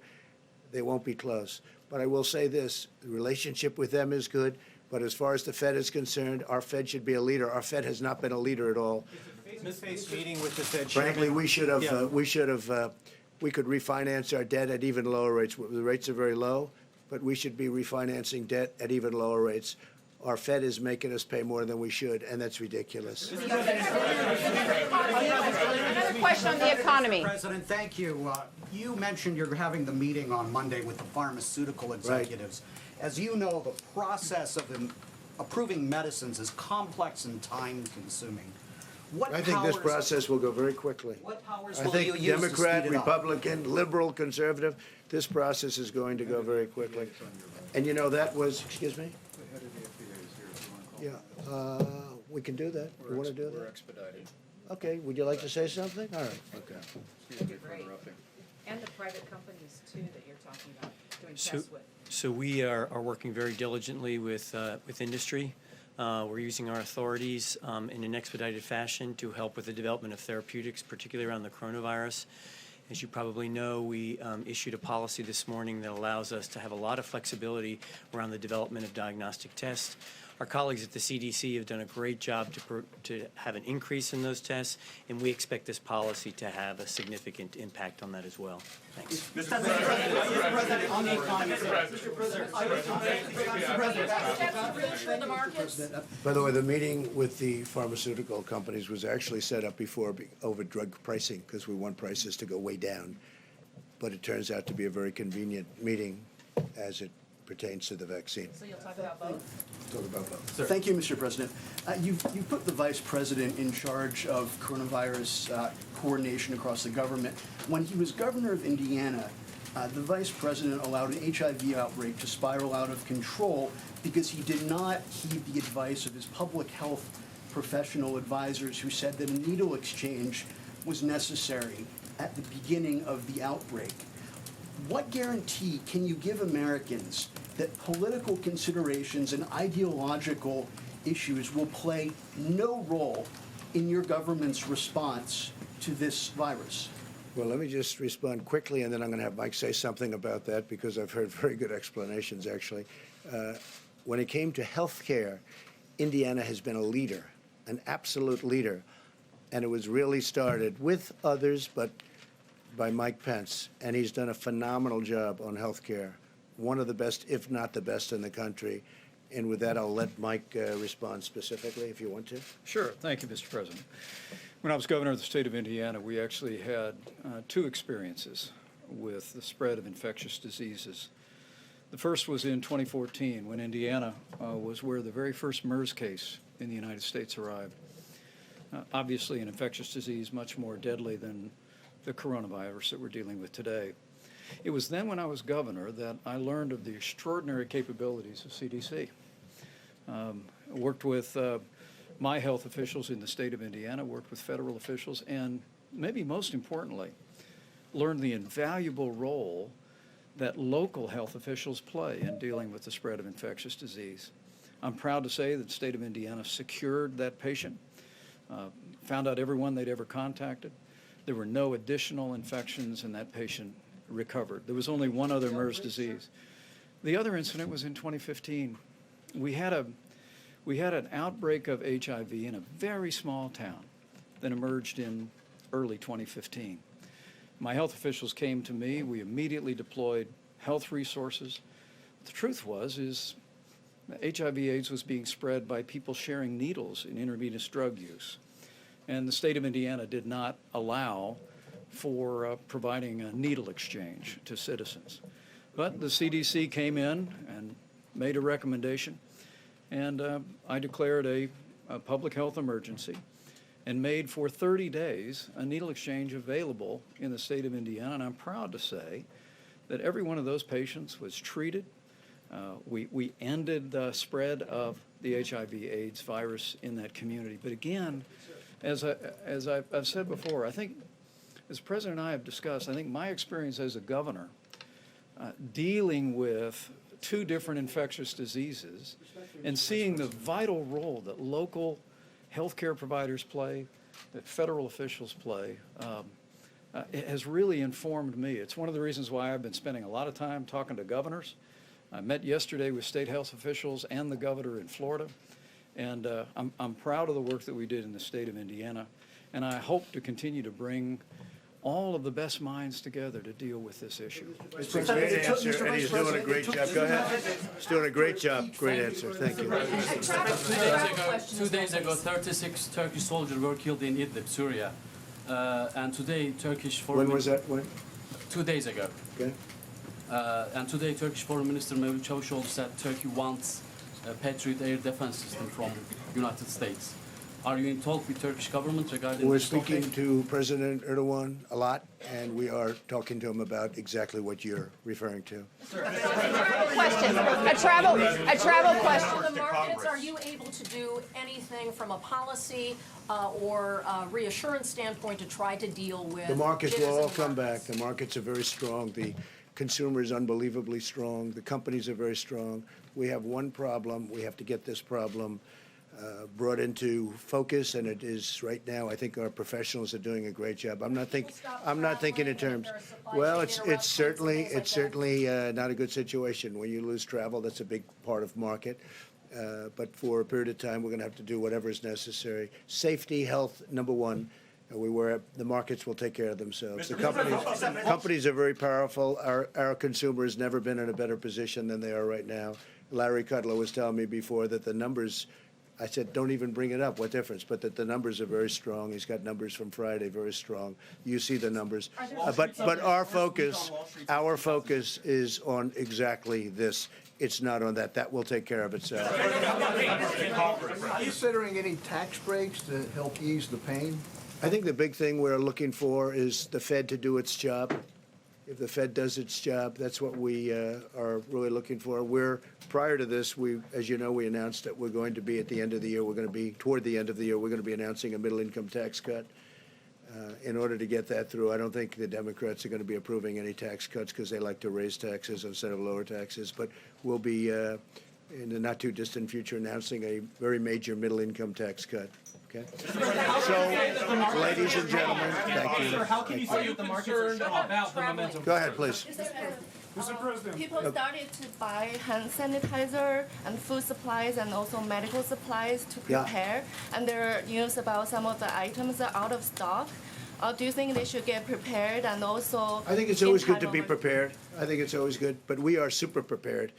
S12: they won't be close. But I will say this, the relationship with them is good, but as far as the Fed is concerned, our Fed should be a leader. Our Fed has not been a leader at all.
S3: Face-to-face meeting with the Fed
S12: Frankly,
S3: Chairman.
S12: we could refinance our debt at even lower rates. The rates are very low, but we should be refinancing debt at even lower rates. Our Fed is making us pay more than we should, and that's ridiculous.
S1: Another question on the economy.
S4: President, thank you. You mentioned you're having the meeting on Monday with the pharmaceutical executives. Right. As you know, the process of approving medicines is complex and time-consuming.
S12: I think this process will go very quickly.
S4: What powers
S12: I
S4: will
S12: think
S4: you use
S12: Democrat,
S4: to speed it up?
S12: Republican, liberal, conservative, this process is going to go very quickly. And you know, that was, excuse me? Yeah, we can do that. You want to do that?
S13: We're expedited.
S12: Okay, would you like to say something? All right, okay.
S2: And the private companies, too, that you're talking about doing tests with.
S6: So we are working very diligently with industry. We're using our authorities in an expedited fashion to help with the development of therapeutics, particularly around the coronavirus. As you probably know, we issued a policy this morning that allows us to have a lot of flexibility around the development of diagnostic tests. Our colleagues at the CDC have done a great job to have an increase in those tests, and we expect this policy to have a significant impact on that as well. Thanks.
S4: Mr. President, on the economy.
S12: By the way, the meeting with the pharmaceutical companies was actually set up before over drug pricing, because we want prices to go way down. But it turns out to be a very convenient meeting as it pertains to the vaccine.
S2: So you'll talk about both?
S12: Talk about both.
S9: Thank you, Mr. President. You put the Vice President in charge of coronavirus coordination across the government. When he was governor of Indiana, the Vice President allowed an HIV outbreak to spiral out of control because he did not heed the advice of his public health professional advisors who said that a needle exchange was necessary at the beginning of the outbreak. what guarantee can you give Americans that political considerations and ideological issues will play no role in your government's response to this virus?
S12: Well, let me just respond quickly, and then I'm going to have Mike say something about that, because I've heard very good explanations, actually. When it came to health care, Indiana has been a leader, an absolute leader, and it was really started with others, but by Mike Pence, and he's done a phenomenal job on health care, one of the best, if not the best, in the country. And with that, I'll let Mike respond specifically, if you want to.
S13: Sure. Thank you, Mr. President. When I was governor of the state of Indiana, we actually had two experiences with the spread of infectious diseases. The first was in 2014, when Indiana was where the very first MERS case in the United States arrived. Obviously, an infectious disease much more deadly than the coronavirus that we're dealing with today. It was then, when I was governor, that I learned of the extraordinary capabilities of CDC. I worked with my health officials in the state of Indiana, worked with federal officials, and maybe most importantly, learned the invaluable role that local health officials play in dealing with the spread of infectious disease. I'm proud to say that the state of Indiana secured that patient, found out everyone they'd ever contacted. There were no additional infections, and that patient recovered. There was only one other MERS disease. The other incident was in 2015. We had an outbreak of HIV in a very small town that emerged in early 2015. My health officials came to me. We immediately deployed health resources. The truth is HIV/AIDS was being spread by people sharing needles in intravenous drug use. And the state of Indiana did not allow for providing a needle exchange to citizens. But the CDC came in and made a recommendation, and I declared a public health emergency and made for 30 days a needle exchange available in the state of Indiana. And I'm proud to say that every one of those patients was treated. We ended the spread of the HIV/AIDS virus in that community. But again, as I've said before, I think, as the President and I have discussed, I think my experience as a governor dealing with two different infectious diseases and seeing the vital role that local healthcare providers play, that federal officials play, it has really informed me. It's one of the reasons why I've been spending a lot of time talking to governors. I met yesterday with state health officials and the governor in Florida, and I'm proud of the work that we did in the state of Indiana, and I hope to continue to bring all of the best minds together to deal with this issue.
S12: It's a great answer, and he's doing a great job. Go ahead. He's doing a great job. Great answer. Thank you.
S5: 2 days ago, 36 Turkish soldiers were killed in Idlib, Syria. And today, Turkish foreign...
S12: When was that? When?
S5: 2 days ago.
S12: Okay.
S5: And today, Turkish Foreign Minister Mevlut Çavuşoğlu said Turkey wants a Patriot air defense system from United States. Are you in talk with Turkish government regarding
S12: We're
S5: this
S12: speaking
S5: topic?
S12: to President Erdogan a lot, and we are talking to him about exactly what you're referring to.
S1: A travel question.
S2: The markets, are you able to do anything from a policy or reassurance standpoint to try to deal with?
S12: The markets will
S2: jitters
S12: all
S2: in the
S12: come back.
S2: markets?
S12: The markets are very strong. The consumer is unbelievably strong. The companies are very strong. We have one problem. We have to get this problem brought into focus, and it is right now. I think our professionals are doing a great job. I'm not thinking in terms. Well, it's certainly not a good situation. When you lose travel, that's a big part of market. But for a period of time, we're going to have to do whatever is necessary. Safety, health, number one. The markets will take care of themselves. The companies are very powerful. Our consumer has never been in a better position than they are right now. Larry Kudlow was telling me before that the numbers, I said, don't even bring it up, what difference? But that the numbers are very strong. He's got numbers from Friday, very strong. You see the numbers. But our focus is on exactly this. It's not on that. That will take care of itself.
S16: Are you considering any tax breaks to help ease the pain?
S12: I think the big thing we're looking for is the Fed to do its job. If the Fed does its job, that's what we are really looking for. Prior to this, as you know, we announced that we're going to be at the end of the year, toward the end of the year, we're going to be announcing a middle income tax cut. in order to get that through. I don't think the Democrats are going to be approving any tax cuts because they like to raise taxes instead of lower taxes. But we'll be, in the not-too-distant future, announcing a very major middle-income tax cut. Okay? So, ladies and gentlemen, thank you.
S7: Sir, how can you say that the markets are about the momentum?
S12: Go ahead, please.
S7: Mr. President.
S10: People started to buy hand sanitizer and food supplies and also medical supplies to prepare. And there are news about some of the items are out of stock. Do you think they should get prepared and also?
S12: I think it's always good to be prepared. I think it's always good, but we are super prepared.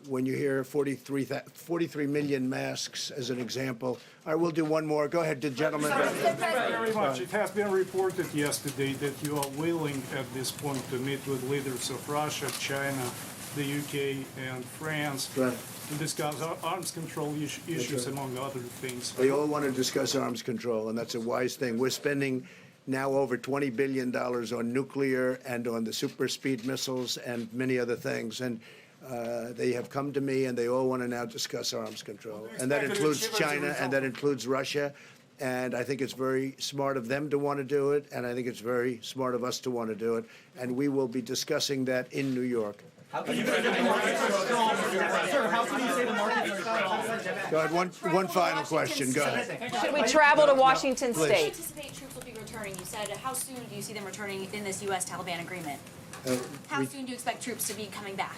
S12: When you hear 43 million masks as an example. All right, we'll do one more. Go ahead, the gentleman.
S11: Thank you very much. It has been reported yesterday that you are willing at this point to meet with leaders of Russia, China, the UK, and France to discuss arms control issues, among other things.
S12: They all want to discuss arms control, and that's a wise thing. We're spending now over $20 billion on nuclear and on the super speed missiles and many other things. And they have come to me, and they all want to now discuss arms control. And that includes China, and that includes Russia. And I think it's very smart of them to want to do it, and I think it's very smart of us to want to do it. And we will be discussing that in New York.
S7: How can you say the markets are strong? Sir, how can you say the markets are strong?
S12: Go ahead, one final question. Go ahead.
S1: Should we travel to Washington
S12: Please.
S1: State?
S17: Anticipate troops will be returning. You said, how soon do you see them returning in this U.S.-Taliban agreement?
S12: Uh,
S17: How
S12: we-
S17: soon do you expect troops to be coming back?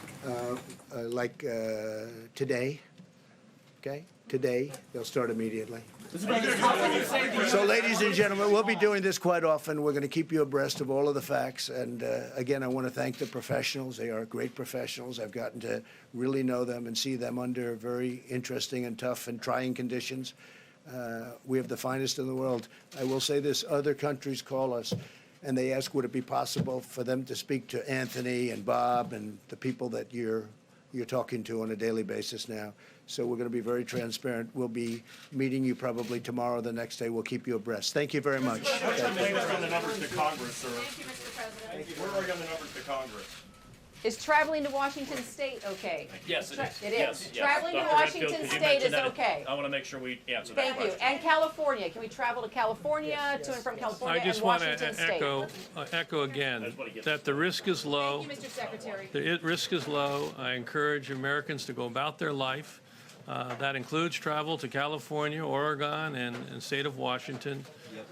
S12: Today, okay? Today, they'll start immediately.
S7: How can you say
S12: So, ladies and gentlemen, we'll be doing this quite often. We're going to keep you abreast of all of the facts. And again, I want to thank the professionals. They are great professionals. I've gotten to really know them and see them under very interesting and tough and trying conditions. We have the finest in the world. I will say this, other countries call us and they ask, would it be possible for them to speak to Anthony and Bob and the people that you're talking to on a daily basis now. So we're going to be very transparent. We'll be meeting you probably tomorrow or the next day. We'll keep you abreast. Thank you very much.
S25: What's your latest on the numbers to Congress, sir?
S2: Thank you, Mr. President.
S25: Where are you on the numbers to Congress?
S1: Is traveling to Washington State okay?
S25: Yes, it is.
S1: It is.
S25: Yes, yes.
S1: Traveling to
S25: Dr.
S1: Washington
S25: Redfield, 'cause you
S1: State is
S25: mentioned that.
S1: okay.
S25: I want to make sure we answer that
S1: Thank you.
S25: question.
S1: And California. Can we travel to California, to and from California,
S15: I just
S1: and
S15: want
S1: Washington
S15: to
S1: State?
S15: echo again that the risk is low.
S2: Thank you, Mr. Secretary.
S15: The risk is low. I encourage Americans to go about their life. That includes travel to California, Oregon, and state of Washington.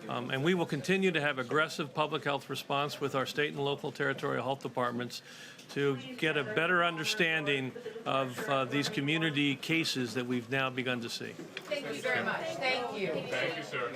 S15: And we will continue to have aggressive public health response with our state and local territorial health departments to get a better understanding of these community cases that we've now begun to see.
S1: Thank you very much. Thank you.
S25: Thank you, sir.